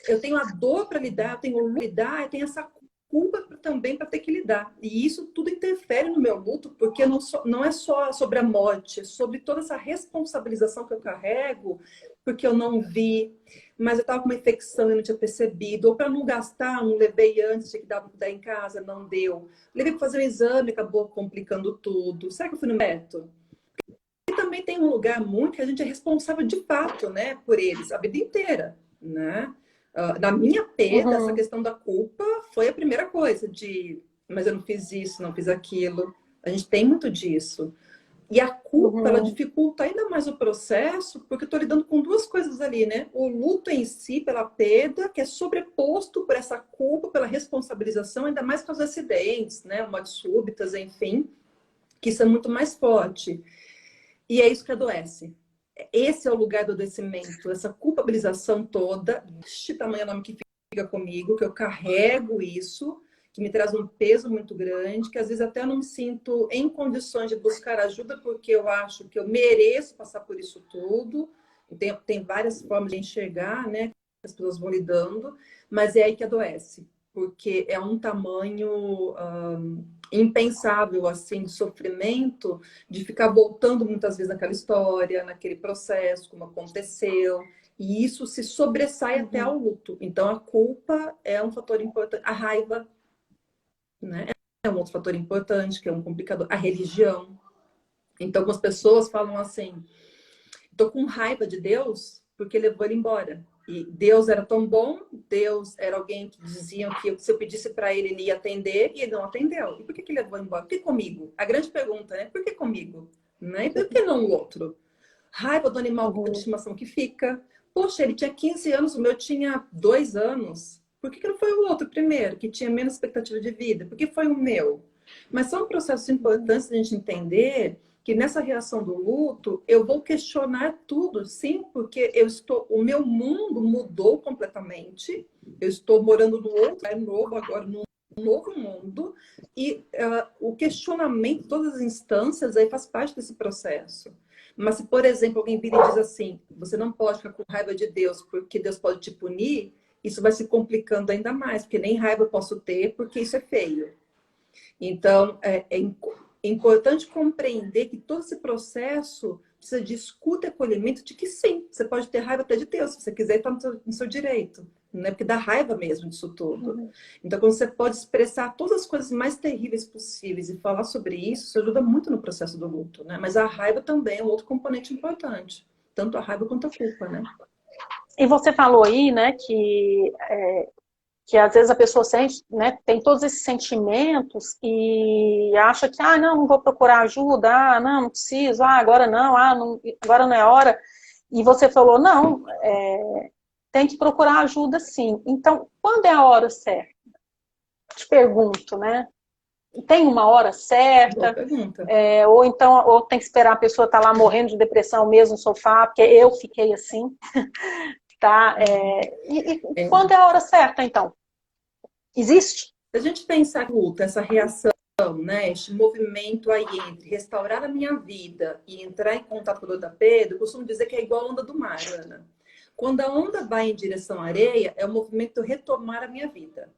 Speaker 2: Eu tenho a dor para lidar, eu tenho o luto para lidar, eu tenho essa culpa também para ter que lidar. E isso tudo interfere no meu luto, porque não é só sobre a morte, é sobre toda essa responsabilização que eu carrego, porque eu não vi, mas eu estava com uma infecção e não tinha percebido, ou para não gastar, não levei antes, tinha que dar para cuidar em casa, não deu. Levei para fazer um exame, acabou complicando tudo. Será que eu fui no médico? também tem um lugar muito que a gente é responsável de fato, né, por eles, a vida inteira, né? Na minha perda, essa
Speaker 1: Uhum.
Speaker 2: questão da culpa foi a primeira coisa, mas eu não fiz isso, não fiz aquilo. A gente tem muito disso. E a culpa, ela
Speaker 1: Uhum.
Speaker 2: dificulta ainda mais o processo, porque eu estou lidando com duas coisas ali, né? O luto em si, pela perda, que é sobreposto por essa culpa, pela responsabilização, ainda mais com os acidentes, né? Mortes súbitas, enfim, que isso é muito mais forte. E é isso que adoece. Esse é o lugar do adoecimento, essa culpabilização toda, deste tamanho enorme que fica comigo, que eu carrego isso, que me traz um peso muito grande, que às vezes até eu não me sinto em condições de buscar ajuda, porque eu acho que eu mereço passar por isso tudo. Tem várias formas de enxergar, né? Que as pessoas vão lidando, mas é aí que adoece, porque é um tamanho impensável, assim, de sofrimento, de ficar voltando muitas vezes naquela história, naquele processo, como aconteceu, e isso se sobressai até ao
Speaker 1: Uhum.
Speaker 2: luto. Então, a culpa é um fator importante, a raiva, né? É um outro fator importante, que é um complicador, a religião. Então, algumas pessoas falam assim, tô com raiva de Deus porque levou ele embora. E Deus era tão bom, Deus era alguém que diziam que se eu pedisse para ele, ele ia atender, e ele não atendeu. E por que que levou embora? Por que comigo? A grande pergunta, né? Por que comigo? Né? E por que não o outro? Raiva do animal de
Speaker 1: Uhum.
Speaker 2: estimação que fica. Poxa, ele tinha 15 anos, o meu tinha 2 anos. Por que que não foi o outro primeiro, que tinha menos expectativa de vida? Por que foi o meu? Mas são processos importantes de a gente entender que nessa reação do luto, eu vou questionar tudo, sim, porque o meu mundo mudou completamente. Eu estou morando no outro lugar novo agora, num novo mundo, e o questionamento, todas as instâncias aí faz parte desse processo. Mas se, por exemplo, alguém vira e diz assim, você não pode ficar com raiva de Deus porque Deus pode te punir, isso vai se complicando ainda mais, porque nem raiva eu posso ter porque isso é feio. Então, é importante compreender que todo esse processo precisa de escuta e acolhimento de que sim, você pode ter raiva até de Deus, se você quiser, está no seu direito, né? Porque dá raiva mesmo disso tudo.
Speaker 1: Uhum.
Speaker 2: Então, quando você pode expressar todas as coisas mais terríveis possíveis e falar sobre isso, isso ajuda muito no processo do luto, né? Mas a raiva também é um outro componente importante, tanto a raiva quanto a culpa, né?
Speaker 1: E você falou aí, né, que às vezes a pessoa sente, né, tem todos esses sentimentos e acha que, não, não vou procurar ajuda, não, não preciso, agora não, não, agora não é hora. E você falou, não, tem que procurar ajuda sim. Então, quando é a hora certa? Te pergunto, né? Tem uma hora
Speaker 2: Boa
Speaker 1: certa?
Speaker 2: pergunta.
Speaker 1: Ou então, ou tem que esperar a pessoa estar lá morrendo de depressão mesmo no sofá, porque eu fiquei assim, tá? E
Speaker 2: É.
Speaker 1: quando é a hora certa, então? Existe?
Speaker 2: Se a gente pensar no luto, essa reação, né, este movimento aí entre restaurar a minha vida e entrar em contato com a dor da perda, eu costumo dizer que é igual a onda do mar, Ana. Quando a onda vai em direção à areia, é o movimento de retomar a minha vida.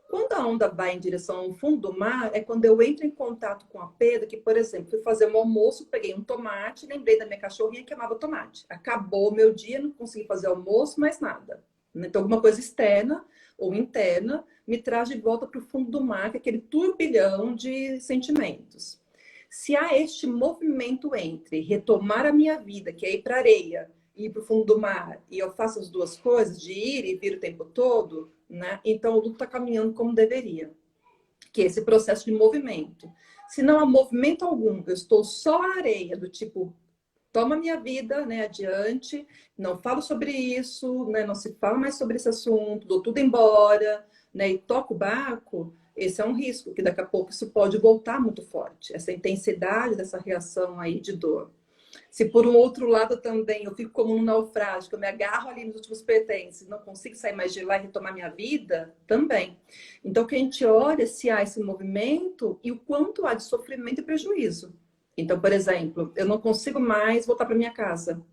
Speaker 2: Quando a onda vai em direção ao fundo do mar, é quando eu entro em contato com a perda, que, por exemplo, fui fazer um almoço, peguei um tomate, lembrei da minha cachorrinha que amava tomate. Acabou o meu dia, não consegui fazer almoço, mais nada. Então, alguma coisa externa ou interna me traz de volta para o fundo do mar, que é aquele turbilhão de sentimentos. Se há este movimento entre retomar a minha vida, que é ir para a areia, ir para o fundo do mar, e eu faço as duas coisas, de ir e vir o tempo todo, né? Então o luto está caminhando como deveria, que é esse processo de movimento. Se não há movimento algum, eu estou só a areia, do tipo, toma minha vida, né, adiante, não falo sobre isso, né, não se fala mais sobre esse assunto, dou tudo embora, né, e toco o barco, esse é um risco, que daqui a pouco isso pode voltar muito forte, essa intensidade dessa reação aí de dor. Se por um outro lado também eu fico como um naufrágio, que eu me agarro ali nos últimos pertences, não consigo sair mais de lá e retomar minha vida, também. Então, que a gente olha se há esse movimento e o quanto há de sofrimento e prejuízo. Então, por exemplo, eu não consigo mais voltar para minha casa.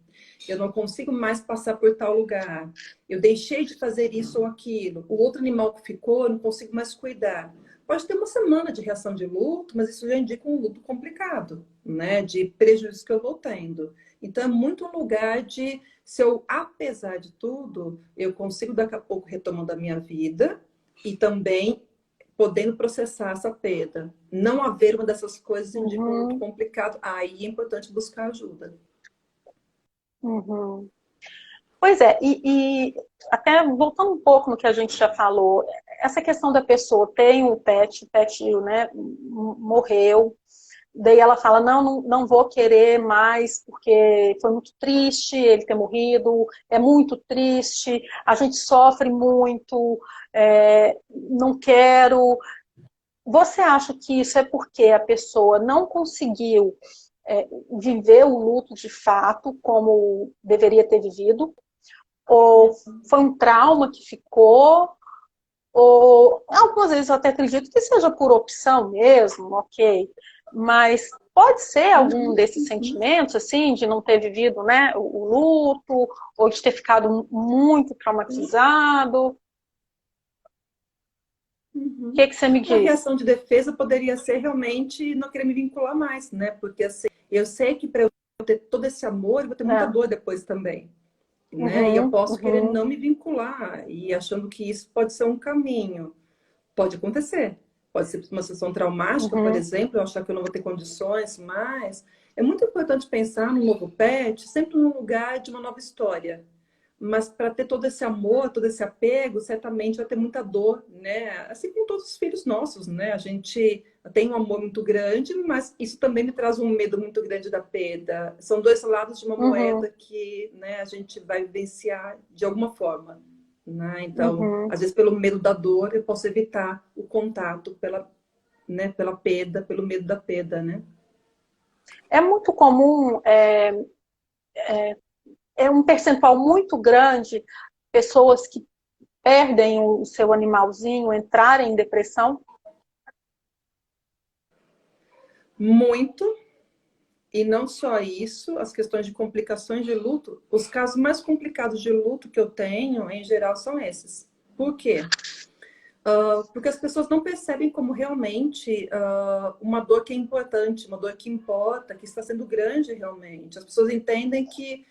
Speaker 2: Eu não consigo mais passar por tal lugar. Eu deixei de fazer isso ou aquilo. O outro animal que ficou, eu não consigo mais cuidar. Pode ter uma semana de reação de luto, mas isso já indica um luto complicado, né? De prejuízo que eu vou tendo. Então, é muito um lugar de, se eu, apesar de tudo, eu consigo daqui a pouco retomando a minha vida e também podendo processar essa perda. Não haver uma dessas coisas indica um luto
Speaker 1: Uhum.
Speaker 2: complicado. Aí é importante buscar ajuda.
Speaker 1: Uhum. Pois é, e até voltando um pouco no que a gente já falou, essa questão da pessoa tem um pet, o pet, né, morreu, daí ela fala, não vou querer mais, porque foi muito triste ele ter morrido, é muito triste, a gente sofre muito, não quero. Você acha que isso é porque a pessoa não conseguiu viver o luto de fato, como deveria ter vivido? Ou foi um trauma que ficou? Ou algumas vezes eu até acredito que seja por opção mesmo, ok. Mas pode ser algum
Speaker 2: Uhum,
Speaker 1: desses
Speaker 2: uhum,
Speaker 1: sentimentos, assim, de não ter vivido, né, o luto, ou de ter ficado muito
Speaker 2: sim.
Speaker 1: traumatizado. O
Speaker 2: Uhum.
Speaker 1: que você me
Speaker 2: Uma
Speaker 1: diz?
Speaker 2: reação de defesa poderia ser realmente não querer me vincular mais, né? Porque assim, eu sei que para eu ter todo esse amor, eu vou ter muita
Speaker 1: É.
Speaker 2: dor depois também, né? E eu
Speaker 1: Uhum,
Speaker 2: posso querer
Speaker 1: uhum,
Speaker 2: não me vincular e achando que isso pode ser um caminho. Pode acontecer. Pode ser uma situação traumática, por
Speaker 1: uhum.
Speaker 2: exemplo, eu achar que eu não vou ter condições, mas é muito importante pensar no novo pet sempre no lugar de uma nova história. Mas para ter todo esse amor, todo esse apego, certamente vai ter muita dor, né? Assim como todos os filhos nossos, né? A gente tem um amor muito grande, mas isso também me traz um medo muito grande da perda. São dois lados de uma
Speaker 1: Uhum,
Speaker 2: moeda que, né, a gente vai vivenciar de alguma forma, né? Então,
Speaker 1: uhum.
Speaker 2: às vezes pelo medo da dor, eu posso evitar o contato pela, né, pela perda, pelo medo da perda, né?
Speaker 1: É muito comum, é um percentual muito grande, pessoas que perdem o seu animalzinho entrarem em depressão.
Speaker 2: Muito. E não só isso, as questões de complicações de luto, os casos mais complicados de luto que eu tenho, em geral, são esses. Por quê? Porque as pessoas não percebem como realmente uma dor que é importante, uma dor que importa, que está sendo grande realmente. As pessoas entendem que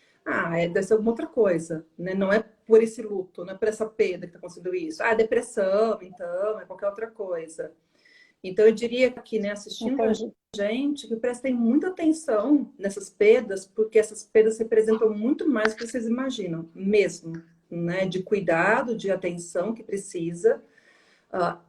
Speaker 2: deve ser alguma outra coisa, né? Não é por esse luto, não é por essa perda que está acontecendo isso. Ah, é depressão, então, é qualquer outra coisa. Então, eu diria que, né, assistindo a
Speaker 1: Entendi.
Speaker 2: gente, que prestem muita atenção nessas perdas, porque essas perdas representam muito mais do que vocês imaginam, mesmo, né? De cuidado, de atenção que precisa.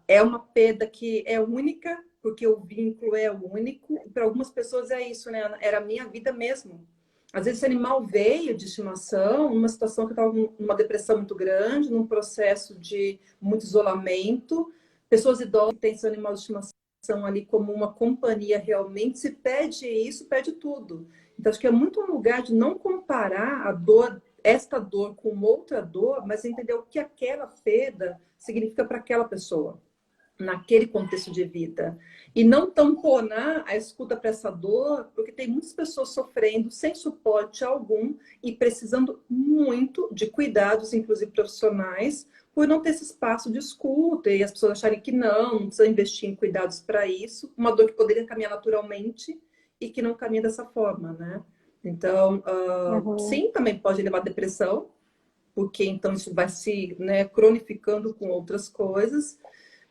Speaker 2: É uma perda que é única, porque o vínculo é único. Para algumas pessoas é isso, né? Era a minha vida mesmo. Às vezes esse animal veio de estimação, numa situação que eu estava numa depressão muito grande, num processo de muito isolamento. Pessoas idosas que têm seu animal de estimação ali como uma companhia realmente, se perde isso, perde tudo. Então, acho que é muito um lugar de não comparar a dor, esta dor com outra dor, mas entender o que aquela perda significa para aquela pessoa naquele contexto de vida. E não tamponar a escuta para essa dor, porque tem muitas pessoas sofrendo sem suporte algum e precisando muito de cuidados, inclusive profissionais, por não ter esse espaço de escuta e as pessoas acharem que não precisa investir em cuidados para isso, uma dor que poderia caminhar naturalmente e que não caminha dessa forma, né? Então,
Speaker 1: Uhum.
Speaker 2: sim, também pode levar à depressão, porque então isso vai se, né, cronificando com outras coisas,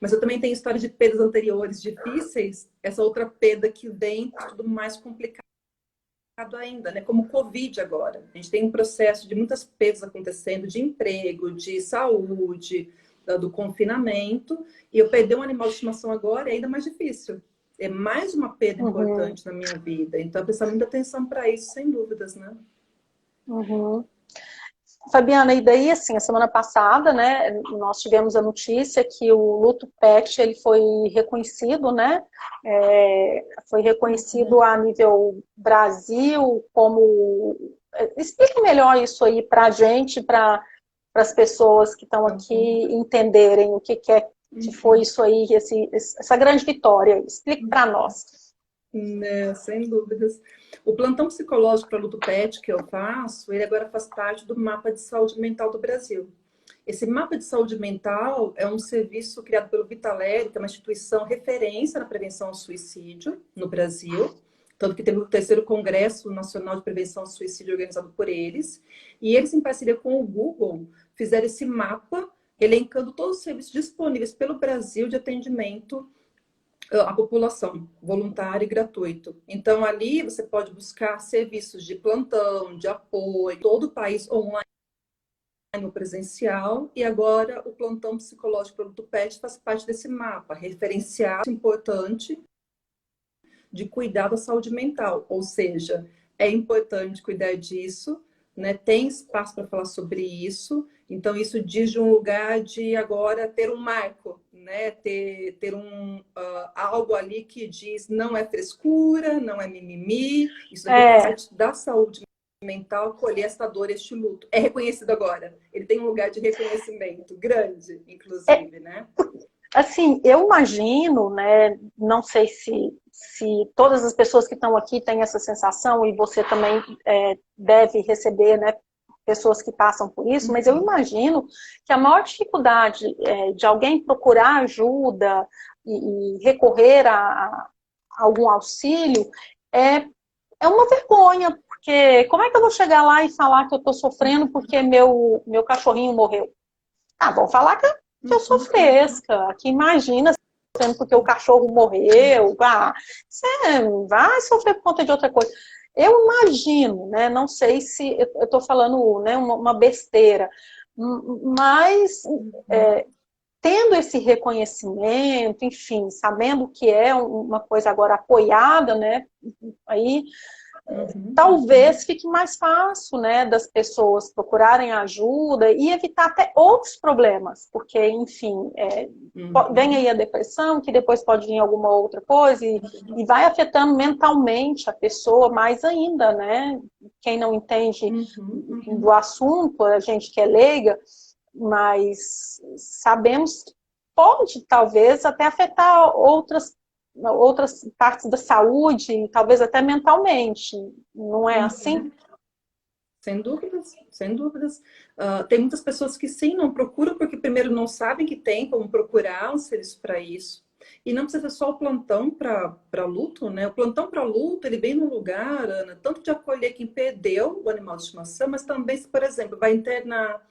Speaker 2: mas eu também tenho história de perdas anteriores difíceis, essa outra perda que vem tudo mais complicado ainda, né? Como o Covid agora. A gente tem um processo de muitas perdas acontecendo, de emprego, de saúde, do confinamento, e eu perder um animal de estimação agora é ainda mais difícil. É mais uma perda
Speaker 1: Uhum.
Speaker 2: importante na minha vida. Então, prestar muita atenção para isso, sem dúvidas, né?
Speaker 1: Uhum. Fabiana, e daí, assim, a semana passada, né, nós tivemos a notícia que o luto PET, ele foi reconhecido, né, foi reconhecido a nível Brasil como... Explica melhor isso aí para a gente, para as pessoas que estão aqui
Speaker 2: Uhum.
Speaker 1: entenderem o que, que foi isso aí, essa grande vitória. Explique para nós.
Speaker 2: Né, sem dúvidas. O plantão psicológico para luto pet que eu faço, ele agora faz parte do mapa de saúde mental do Brasil. Esse mapa de saúde mental é um serviço criado pelo Vitaleri, que é uma instituição referência na prevenção ao suicídio no Brasil. Tanto que teve o terceiro Congresso Nacional de Prevenção ao Suicídio organizado por eles. E eles, em parceria com o Google, fizeram esse mapa elencando todos os serviços disponíveis pelo Brasil de atendimento a população, voluntário e gratuito. Então, ali você pode buscar serviços de plantão, de apoio, todo o país online no presencial, e agora o plantão psicológico produto PET faz parte desse mapa, referencial importante de cuidar da saúde mental, ou seja, é importante cuidar disso, né? Tem espaço para falar sobre isso, então isso diz de um lugar de agora ter um marco, né? Ter algo ali que diz não é frescura, não é mimimi, isso aqui faz parte da saúde mental, colher essa dor, este luto. É reconhecido agora, ele tem um lugar de reconhecimento grande, inclusive, né?
Speaker 1: Assim, eu imagino, né, não sei se todas as pessoas que estão aqui têm essa sensação, e você também deve receber, né, pessoas que passam por isso, mas eu imagino que a maior dificuldade de alguém procurar ajuda e recorrer a algum auxílio é uma vergonha, porque como é que eu vou chegar lá e falar que eu estou sofrendo porque meu cachorrinho morreu? Ah, vão falar que eu sou fresca, que imagina sendo porque o cachorro morreu, você vai sofrer por conta de outra coisa. Eu imagino, né? Não sei se eu estou falando, né, uma besteira, mas tendo esse reconhecimento, enfim, sabendo que é uma coisa agora apoiada, né? Aí talvez fique mais fácil, né, das pessoas procurarem ajuda e evitar até outros problemas, porque, enfim, vem aí a depressão, que depois pode vir alguma outra coisa e vai afetando mentalmente a pessoa mais ainda, né? Quem não entende do assunto, a gente que é leiga, mas sabemos que pode, talvez, até afetar outras partes da saúde, talvez até mentalmente, não é assim?
Speaker 2: Sem dúvidas, sem dúvidas. Tem muitas pessoas que sim, não procuram, porque primeiro não sabem que tem como procurar um serviço para isso. E não precisa ser só o plantão para luto, né? O plantão para luto, ele vem num lugar, Ana, tanto de acolher quem perdeu o animal de estimação, mas também se, por exemplo, vai internar,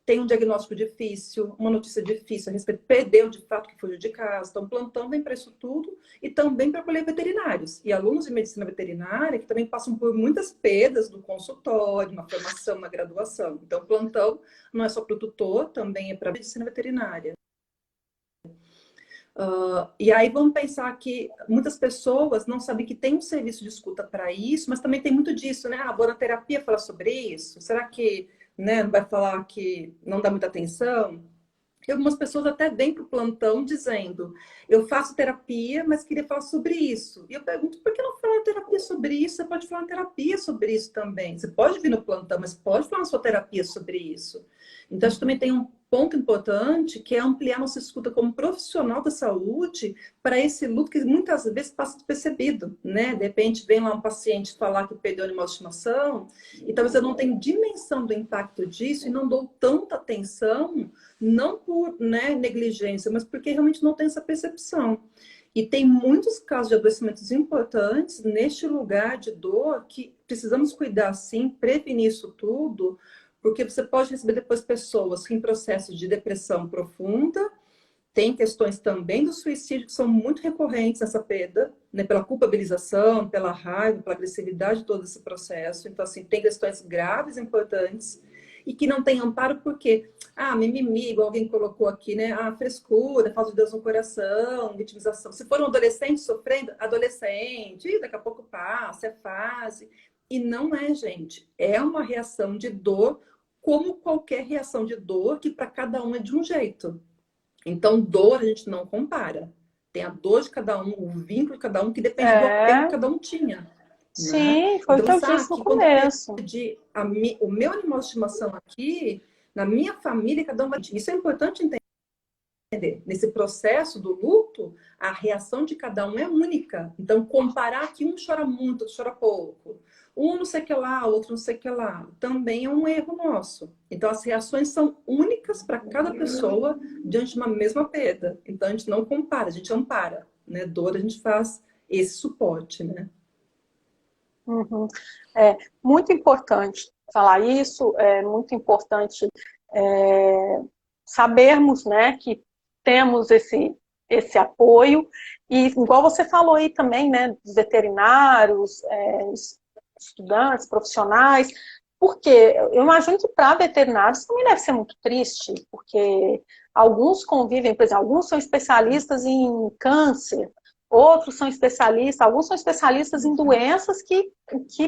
Speaker 2: tem um diagnóstico difícil, uma notícia difícil a respeito, perdeu de fato que fugiu de casa. Então, o plantão vem para isso tudo e também para acolher veterinários e alunos de medicina veterinária que também passam por muitas perdas do consultório, uma formação, uma graduação. Então, o plantão não é só para o tutor, também é para a medicina veterinária. E aí vamos pensar que muitas pessoas não sabem que tem um serviço de escuta para isso, mas também tem muito disso, né? Vou na terapia falar sobre isso? Será que, né, não vai falar que não dá muita atenção? E algumas pessoas até vêm para o plantão dizendo, eu faço terapia, mas queria falar sobre isso. E eu pergunto, por que não falar terapia sobre isso? Você pode falar terapia sobre isso também. Você pode vir no plantão, mas pode falar na sua terapia sobre isso. Então, acho que também tem um ponto importante, que é ampliar nossa escuta como profissional da saúde para esse luto que muitas vezes passa despercebido, né? De repente, vem lá um paciente falar que perdeu animal de estimação e talvez eu não tenha dimensão do impacto disso e não dou tanta atenção, não por, né, negligência, mas porque realmente não tem essa percepção. E tem muitos casos de adoecimentos importantes neste lugar de dor que precisamos cuidar, sim, prevenir isso tudo, porque você pode receber depois pessoas em processos de depressão profunda, tem questões também do suicídio que são muito recorrentes nessa perda, né, pela culpabilização, pela raiva, pela agressividade de todo esse processo. Então, assim, tem questões graves, importantes, e que não tem amparo porque, mimimi, igual alguém colocou aqui, né? Frescura, falta de Deus no coração, vitimização. Se for um adolescente sofrendo, adolescente, daqui a pouco passa, é fase. E não é, gente. É uma reação de dor, como qualquer reação de dor, que para cada um é de um jeito. Então, dor a gente não compara. Tem a dor de cada um, o vínculo de cada um, que depende do apego que cada um tinha. Né?
Speaker 1: Sim, foi o
Speaker 2: Então,
Speaker 1: que eu disse no
Speaker 2: que quando eu
Speaker 1: começo.
Speaker 2: perdi o meu animal de estimação aqui, na minha família, cada um vai. Isso é importante entender. Nesse processo do luto, a reação de cada um é única. Então, comparar que um chora muito, outro chora pouco. Um não sei o que lá, outro não sei o que lá. Também é um erro nosso. Então, as reações são únicas para cada pessoa diante de uma mesma perda. Então, a gente não compara, a gente ampara. Né? Dor, a gente faz esse suporte, né?
Speaker 1: É muito importante falar isso, é muito importante sabermos, né, que temos esse apoio. E igual você falou aí também, né, dos veterinários, estudantes, profissionais, porque eu imagino que para veterinários também deve ser muito triste, porque alguns convivem, por exemplo, alguns são especialistas em câncer, outros são especialistas, alguns são especialistas em doenças que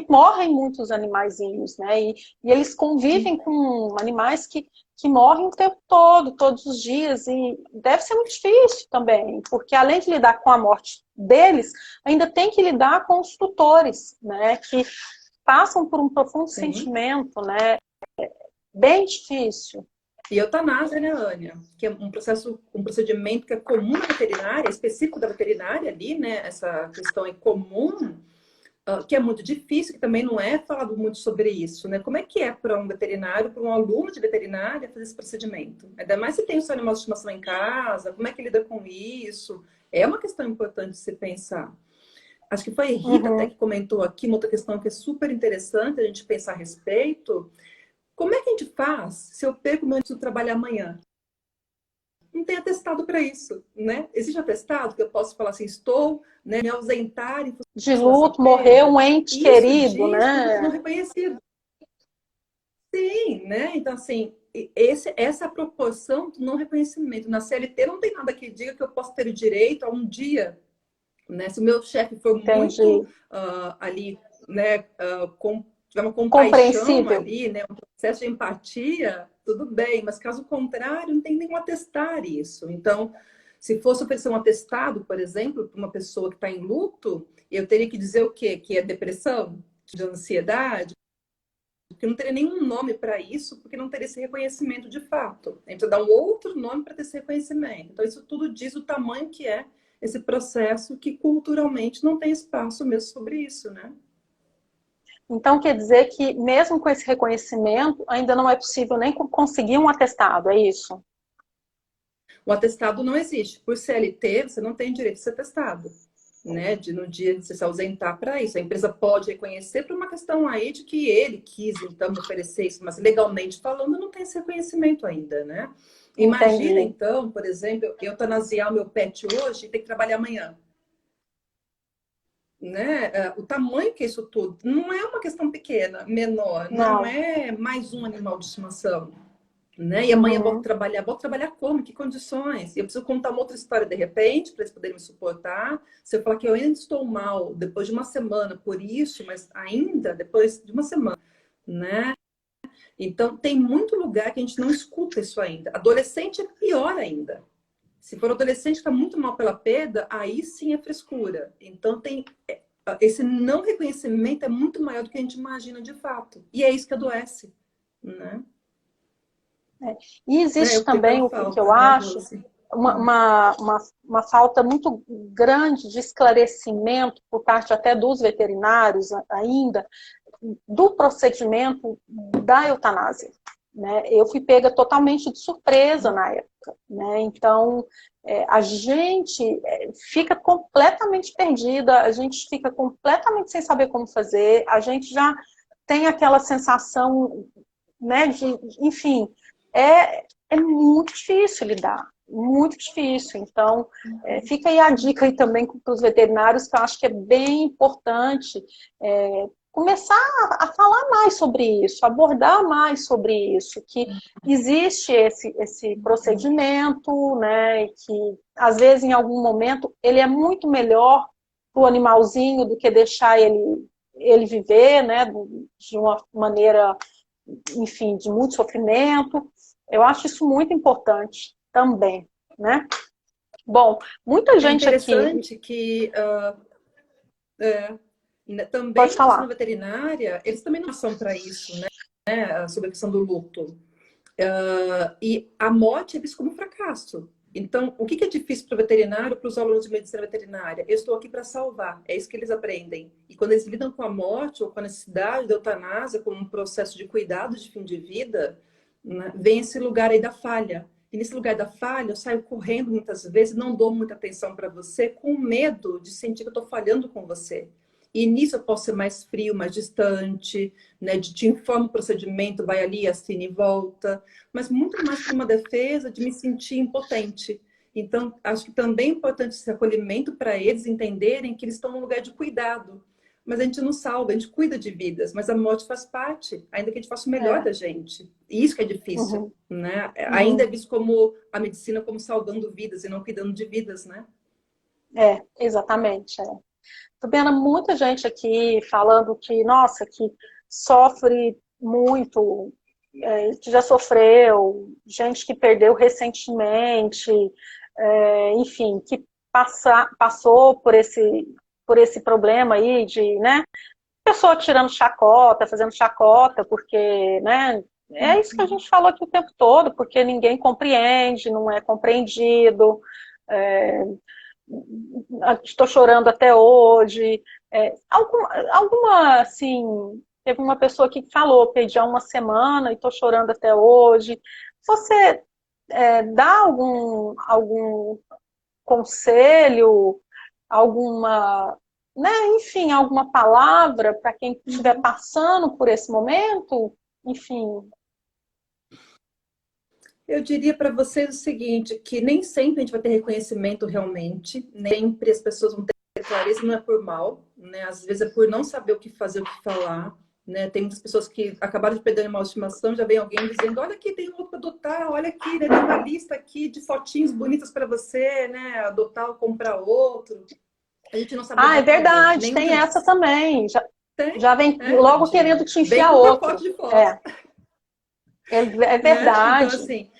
Speaker 1: morrem muitos animaizinhos, né? E eles convivem com animais que morrem o tempo todo, todos os dias, e deve ser muito difícil também, porque além de lidar com a morte deles, ainda tem que lidar com os tutores, né? Que passam por um profundo
Speaker 2: Sim.
Speaker 1: sentimento, né? Bem difícil.
Speaker 2: E eutanásia, né, Ania? Que é um procedimento que é comum na veterinária, específico da veterinária ali, né? Essa questão é comum, que é muito difícil, que também não é falado muito sobre isso, né? Como é que é para um veterinário, para um aluno de veterinária fazer esse procedimento? Ainda mais se tem o seu animal de estimação em casa, como é que lida com isso? É uma questão importante de se pensar. Acho que foi a Rita até que comentou aqui uma outra questão que é super interessante a gente pensar a respeito. Como é que a gente faz se eu perco meu antes do trabalho amanhã? Não tem atestado para isso, né? Existe atestado que eu posso falar assim, estou, né, me ausentar em
Speaker 1: De
Speaker 2: função dessa
Speaker 1: luto, morreu
Speaker 2: perda.
Speaker 1: um ente
Speaker 2: Isso
Speaker 1: querido,
Speaker 2: diz produto não
Speaker 1: né?
Speaker 2: reconhecido. Sim, né? Então, assim, essa proporção do não reconhecimento. Na CLT não tem nada que diga que eu posso ter o direito a um dia, né? Se o meu chefe for muito
Speaker 1: Entendi.
Speaker 2: ali, né, tiver uma compaixão
Speaker 1: Compreensível.
Speaker 2: ali, né, um processo de empatia, tudo bem, mas caso contrário, não tem nenhum atestar isso. Então, se fosse oferecer um atestado, por exemplo, para uma pessoa que está em luto, eu teria que dizer o quê? Que é depressão, de ansiedade, porque não teria nenhum nome para isso, porque não teria esse reconhecimento de fato. A gente precisa dar um outro nome para ter esse reconhecimento. Então, isso tudo diz o tamanho que é esse processo que culturalmente não tem espaço mesmo sobre isso, né?
Speaker 1: Então, quer dizer que, mesmo com esse reconhecimento, ainda não é possível nem conseguir um atestado, é isso?
Speaker 2: O atestado não existe. Por CLT, você não tem direito de ser atestado, né? No dia de você se ausentar para isso. A empresa pode reconhecer por uma questão aí de que ele quis, então, me oferecer isso, mas legalmente falando, não tem esse reconhecimento ainda, né? Imagina,
Speaker 1: Entendi.
Speaker 2: então, por exemplo, eu eutanasiar o meu pet hoje e ter que trabalhar amanhã. Né? O tamanho que é isso tudo não é uma questão pequena, menor, não
Speaker 1: Não.
Speaker 2: é mais um animal de estimação, né? E amanhã
Speaker 1: Uhum.
Speaker 2: vou trabalhar como? Que condições? E eu preciso contar uma outra história de repente para eles poderem me suportar. Se eu falar que eu ainda estou mal depois de uma semana por isso, mas ainda depois de uma semana, né? Então tem muito lugar que a gente não escuta isso ainda. Adolescente é pior ainda. Se for adolescente que está muito mal pela perda, aí sim é frescura. Então tem esse não reconhecimento é muito maior do que a gente imagina de fato. E é isso que adoece, né?
Speaker 1: É. E existe
Speaker 2: Eu fiquei pela
Speaker 1: também o que eu
Speaker 2: falta, né,
Speaker 1: acho,
Speaker 2: Rose?
Speaker 1: uma, uma, uma falta muito grande de esclarecimento por parte até dos veterinários ainda, do procedimento da eutanásia. Né? Eu fui pega totalmente de surpresa na época. Né? Então, a gente fica completamente perdida, a gente fica completamente sem saber como fazer, a gente já tem aquela sensação, né, enfim, é muito difícil lidar, muito difícil. Então, fica aí a dica aí também para os veterinários, que eu acho que é bem importante começar a falar mais sobre isso, abordar mais sobre isso, que existe esse procedimento, né, e que às vezes em algum momento ele é muito melhor para o animalzinho do que deixar ele viver, né, de uma maneira, enfim, de muito sofrimento. Eu acho isso muito importante também, né? Bom, muita
Speaker 2: É
Speaker 1: gente aqui
Speaker 2: interessante que também
Speaker 1: pode
Speaker 2: na oficina
Speaker 1: falar.
Speaker 2: veterinária, eles também não são para isso, né? Sobre a questão do luto. E a morte é vista como um fracasso. Então, o que é difícil para o veterinário, para os alunos de medicina veterinária? Eu estou aqui para salvar, é isso que eles aprendem. E quando eles lidam com a morte ou com a necessidade da eutanásia, como um processo de cuidado de fim de vida, né, vem esse lugar aí da falha. E nesse lugar da falha, eu saio correndo muitas vezes, não dou muita atenção para você, com medo de sentir que eu estou falhando com você. E nisso eu posso ser mais frio, mais distante, né? De te informa o procedimento, vai ali, assina e volta, mas muito mais por uma defesa de me sentir impotente. Então, acho que também é importante esse acolhimento para eles entenderem que eles estão num lugar de cuidado. Mas a gente não salva, a gente cuida de vidas, mas a morte faz parte, ainda que a gente faça o melhor
Speaker 1: É.
Speaker 2: da gente. E isso que é difícil,
Speaker 1: Uhum.
Speaker 2: né? Ainda é
Speaker 1: Uhum.
Speaker 2: visto como a medicina como salvando vidas e não cuidando de vidas, né?
Speaker 1: Exatamente. Tô vendo muita gente aqui falando que, nossa, que sofre muito, que já sofreu, gente que perdeu recentemente, enfim, que passou por esse problema aí de, né, pessoa tirando chacota, fazendo chacota, porque, né, é isso que a
Speaker 2: Uhum.
Speaker 1: gente falou aqui o tempo todo, porque ninguém compreende, não é compreendido, é, estou chorando até hoje. Assim, teve uma pessoa que falou, perdi há uma semana e estou chorando até hoje. Você dá algum conselho, alguma, né, enfim, alguma palavra para quem estiver
Speaker 2: Uhum.
Speaker 1: passando por esse momento? Enfim.
Speaker 2: Eu diria para vocês o seguinte, que nem sempre a gente vai ter reconhecimento realmente, nem sempre as pessoas vão ter clareza, não é por mal, né? Às vezes é por não saber o que fazer, o que falar, né? Tem muitas pessoas que acabaram de perder uma estimação, já vem alguém dizendo, olha aqui, tem um outro para adotar, olha aqui, né? Tem uma lista aqui de fotinhos bonitas para você, né? Adotar ou comprar outro. A gente não sabe
Speaker 1: Ah, é
Speaker 2: lidar com a dor,
Speaker 1: verdade,
Speaker 2: nenhum de
Speaker 1: tem essa
Speaker 2: nós.
Speaker 1: também.
Speaker 2: Tem,
Speaker 1: Já vem
Speaker 2: a
Speaker 1: logo
Speaker 2: gente
Speaker 1: querendo te
Speaker 2: vem
Speaker 1: enfiar
Speaker 2: com um
Speaker 1: outro.
Speaker 2: pacote de fotos,
Speaker 1: É
Speaker 2: né? Então,
Speaker 1: verdade.
Speaker 2: assim,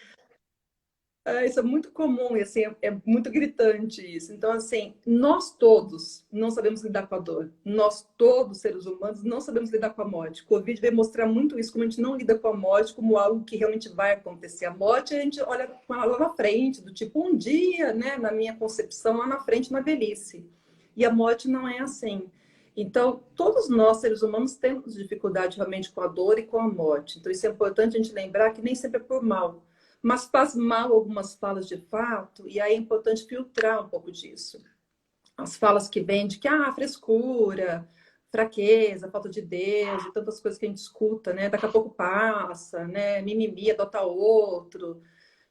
Speaker 2: isso é muito comum e assim, é muito gritante isso. Então, assim, nós todos não sabemos lidar com a dor. Nós todos, seres humanos, não sabemos lidar com a morte. O Covid veio mostrar muito isso, como a gente não lida com a morte como algo que realmente vai acontecer. A morte, a gente olha lá na frente, do tipo, um dia, né, na minha concepção, lá na frente, na velhice. E a morte não é assim. Então, todos nós, seres humanos, temos dificuldade realmente com a dor e com a morte. Então, isso é importante a gente lembrar que nem sempre é por mal, mas faz mal algumas falas de fato, e aí é importante filtrar um pouco disso. As falas que vêm de que, frescura, fraqueza, falta de Deus, e tantas coisas que a gente escuta, né? Daqui a pouco passa, né? Mimimi, adota outro.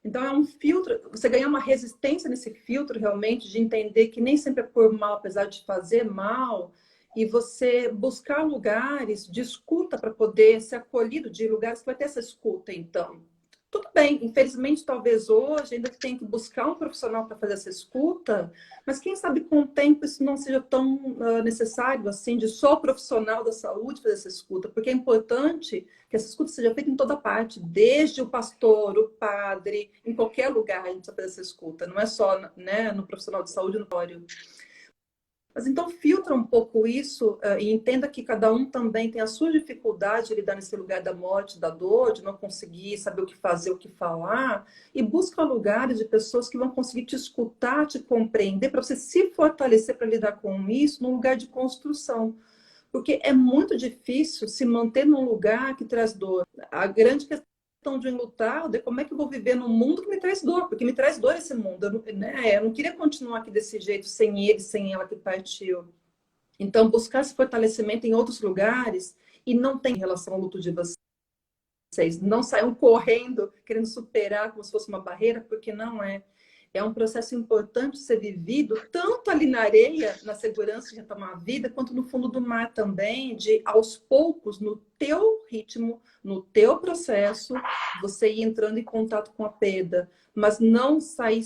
Speaker 2: Então é um filtro, você ganhar uma resistência nesse filtro realmente, de entender que nem sempre é por mal, apesar de fazer mal, e você buscar lugares de escuta para poder ser acolhido, de lugares que vai ter essa escuta, então. Tudo bem, infelizmente, talvez hoje ainda tenha que buscar um profissional para fazer essa escuta, mas quem sabe com o tempo isso não seja tão necessário assim, de só o profissional da saúde fazer essa escuta, porque é importante que essa escuta seja feita em toda parte, desde o pastor, o padre, em qualquer lugar a gente precisa fazer essa escuta, não é só, né, no profissional de saúde, no óleo. Mas então filtra um pouco isso e entenda que cada um também tem a sua dificuldade de lidar nesse lugar da morte, da dor, de não conseguir saber o que fazer, o que falar, e busca lugares de pessoas que vão conseguir te escutar, te compreender, para você se fortalecer para lidar com isso num lugar de construção. Porque é muito difícil se manter num lugar que traz dor. A grande questão de enlutar é como é que eu vou viver num mundo que me traz dor, porque me traz dor esse mundo. Eu não queria continuar aqui desse jeito, sem ele, sem ela que partiu. Então, buscar esse fortalecimento em outros lugares e não tem relação ao luto de vocês. Não saiam correndo, querendo superar como se fosse uma barreira, porque não é. É um processo importante ser vivido, tanto ali na areia, na segurança de retomar a vida, quanto no fundo do mar também, de aos poucos, no teu ritmo, no teu processo, você ir entrando em contato com a perda. Mas não sair,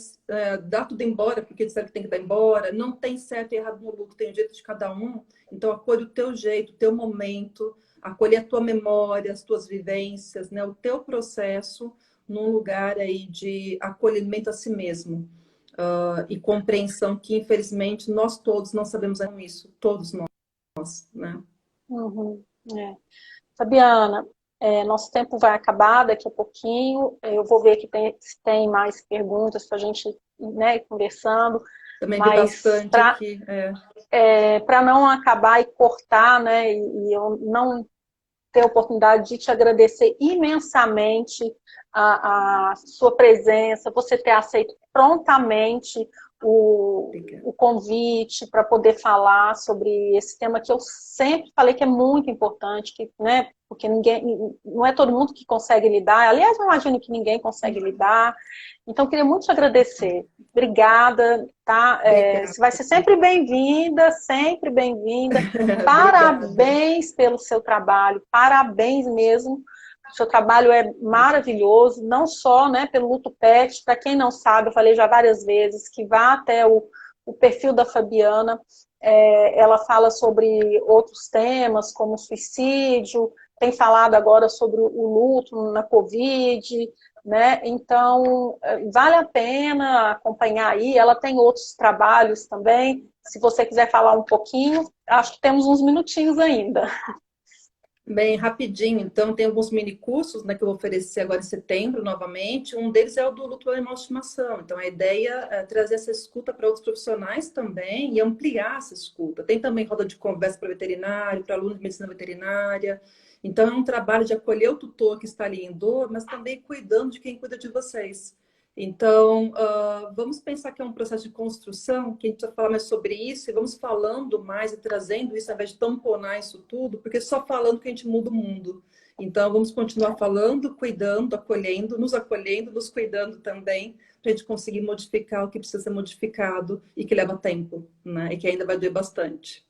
Speaker 2: dar tudo embora, porque disseram que tem que dar embora, não tem certo e errado no luto, tem o jeito de cada um. Então, acolhe o teu jeito, o teu momento, acolhe a tua memória, as tuas vivências, né? O teu processo, num lugar aí de acolhimento a si mesmo e compreensão que, infelizmente, nós todos não sabemos isso, todos nós, né?
Speaker 1: Uhum, é. Fabiana, nosso tempo vai acabar daqui a pouquinho. Eu vou ver se tem mais perguntas para a gente, né, ir conversando,
Speaker 2: Também vi
Speaker 1: mas
Speaker 2: bastante aqui.
Speaker 1: para não acabar e cortar, né, e eu não ter a oportunidade de te agradecer imensamente a sua presença, você ter aceito prontamente o convite para poder falar sobre esse tema que eu sempre falei que é muito importante, que, né, porque não é todo mundo que consegue lidar. Aliás, eu imagino que ninguém consegue lidar. Então, queria muito te agradecer. Obrigada, tá?
Speaker 2: Obrigada.
Speaker 1: Você vai ser sempre bem-vinda, sempre bem-vinda.
Speaker 2: Obrigada.
Speaker 1: Parabéns pelo seu trabalho, parabéns mesmo. O seu trabalho é maravilhoso, não só, né, pelo Luto Pet. Para quem não sabe, eu falei já várias vezes, que vá até o perfil da Fabiana. Ela fala sobre outros temas, como suicídio, tem falado agora sobre o luto na Covid, né? Então, vale a pena acompanhar aí. Ela tem outros trabalhos também. Se você quiser falar um pouquinho, acho que temos uns minutinhos ainda.
Speaker 2: Bem, rapidinho, então, tem alguns mini cursos, né, que eu vou oferecer agora em setembro, novamente. Um deles é o do luto animal de estimação. Então, a ideia é trazer essa escuta para outros profissionais também e ampliar essa escuta. Tem também roda de conversa para veterinário, para aluno de medicina veterinária. Então, é um trabalho de acolher o tutor que está ali em dor, mas também cuidando de quem cuida de vocês. Então, vamos pensar que é um processo de construção, que a gente precisa falar mais sobre isso, e vamos falando mais e trazendo isso, ao invés de tamponar isso tudo, porque só falando que a gente muda o mundo. Então, vamos continuar falando, cuidando, acolhendo, nos cuidando também, para a gente conseguir modificar o que precisa ser modificado e que leva tempo, né? E que ainda vai doer bastante.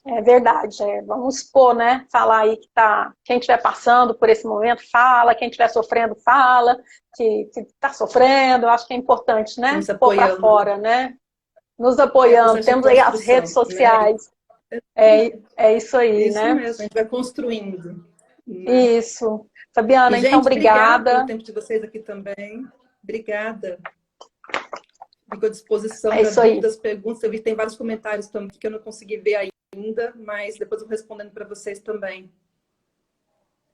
Speaker 1: É verdade, vamos expor, né? Falar aí quem estiver passando por esse momento, fala, quem estiver sofrendo, fala, que está sofrendo. Eu acho que é importante, né?
Speaker 2: Vamos se
Speaker 1: Pôr para
Speaker 2: apoiando.
Speaker 1: fora, né? Nos
Speaker 2: É um
Speaker 1: apoiando.
Speaker 2: processo de
Speaker 1: Temos aí as redes
Speaker 2: construção, né?
Speaker 1: sociais. É isso aí,
Speaker 2: Isso
Speaker 1: né?
Speaker 2: mesmo, a gente vai construindo, né?
Speaker 1: Isso.
Speaker 2: E,
Speaker 1: Fabiana, então,
Speaker 2: gente, obrigada pelo
Speaker 1: obrigada.
Speaker 2: tempo de vocês aqui também. Obrigada. Fico à disposição
Speaker 1: É
Speaker 2: para
Speaker 1: isso aí.
Speaker 2: dúvidas, perguntas. Eu vi que tem vários comentários também que eu não consegui ver ainda, mas depois eu vou respondendo para vocês também.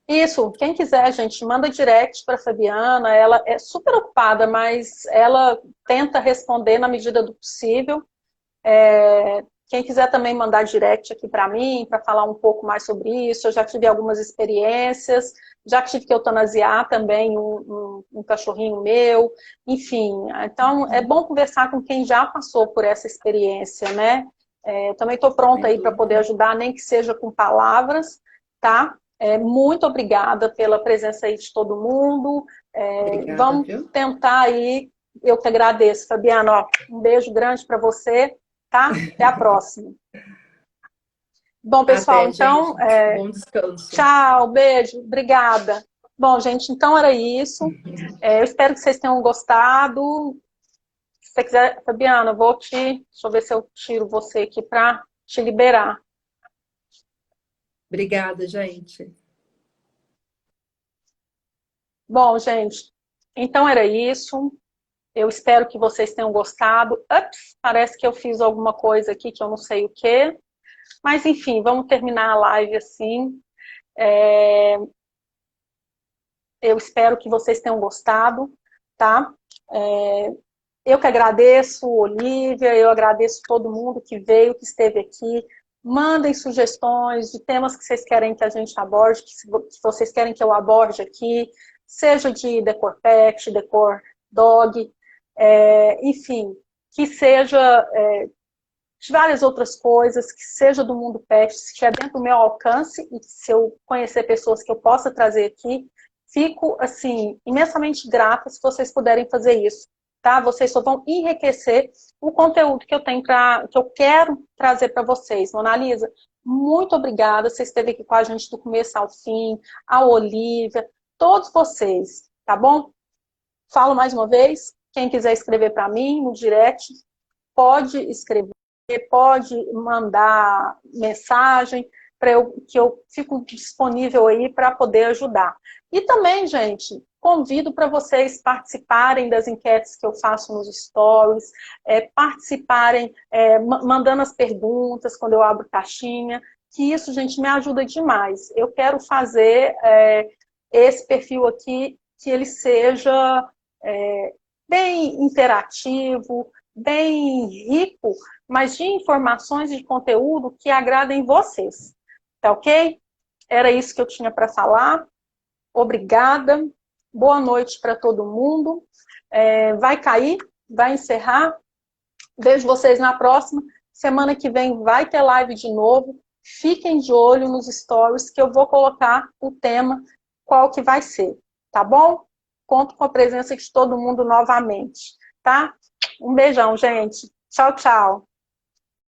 Speaker 1: Isso, quem quiser, gente, manda direct para Fabiana. Ela é super ocupada, mas ela tenta responder na medida do possível. Quem quiser também mandar direct aqui para mim, para falar um pouco mais sobre isso. Eu já tive algumas experiências, já tive que eutanasiar também um cachorrinho meu. Enfim, então é bom conversar com quem já passou por essa experiência, né? Eu também estou pronta
Speaker 2: Sem
Speaker 1: aí para poder
Speaker 2: dúvida.
Speaker 1: ajudar, nem que seja com palavras, tá? Muito obrigada pela presença aí de todo mundo.
Speaker 2: Obrigada,
Speaker 1: Vamos
Speaker 2: viu?
Speaker 1: tentar aí. Eu que agradeço, Fabiana. Ó, um beijo grande para você, tá? Até a próxima. Bom, pessoal,
Speaker 2: Até,
Speaker 1: então,
Speaker 2: gente. Bom descanso.
Speaker 1: tchau, beijo, obrigada. Bom, gente, então era isso. Eu espero que vocês tenham gostado. Se você quiser, Fabiana, deixa eu ver se eu tiro você aqui para te liberar.
Speaker 2: Obrigada, gente.
Speaker 1: Bom, gente, então era isso. Eu espero que vocês tenham gostado. Ups, parece que eu fiz alguma coisa aqui que eu não sei o quê. Mas, enfim, vamos terminar a live assim. É, Eu espero que vocês tenham gostado, tá? Eu que agradeço, Olivia, eu agradeço todo mundo que veio, que esteve aqui. Mandem sugestões de temas que vocês querem que a gente aborde, que vocês querem que eu aborde aqui, seja de decor pet, decor dog, enfim, que seja de várias outras coisas, que seja do mundo pet, se estiver dentro do meu alcance e se eu conhecer pessoas que eu possa trazer aqui, fico, assim, imensamente grata se vocês puderem fazer isso, tá? Vocês só vão enriquecer o conteúdo que eu tenho que eu quero trazer para vocês. Mona Lisa, muito obrigada, você esteve aqui com a gente do começo ao fim, a Olivia, todos vocês, tá bom? Falo mais uma vez, quem quiser escrever para mim no direct, pode escrever, pode mandar mensagem que eu fico disponível aí para poder ajudar. E também, gente, convido para vocês participarem das enquetes que eu faço nos stories, participarem, mandando as perguntas quando eu abro caixinha, que isso, gente, me ajuda demais. Eu quero fazer esse perfil aqui que ele seja bem interativo, bem rico, mas de informações e de conteúdo que agradem vocês. Tá ok? Era isso que eu tinha para falar. Obrigada. Boa noite para todo mundo. Vai cair, vai encerrar. Vejo vocês na próxima. Semana que vem vai ter live de novo. fiquem de olho nos stories que eu vou colocar o tema, qual que vai ser, tá bom? Conto com a presença de todo mundo novamente, tá? Um beijão, gente. Tchau, tchau.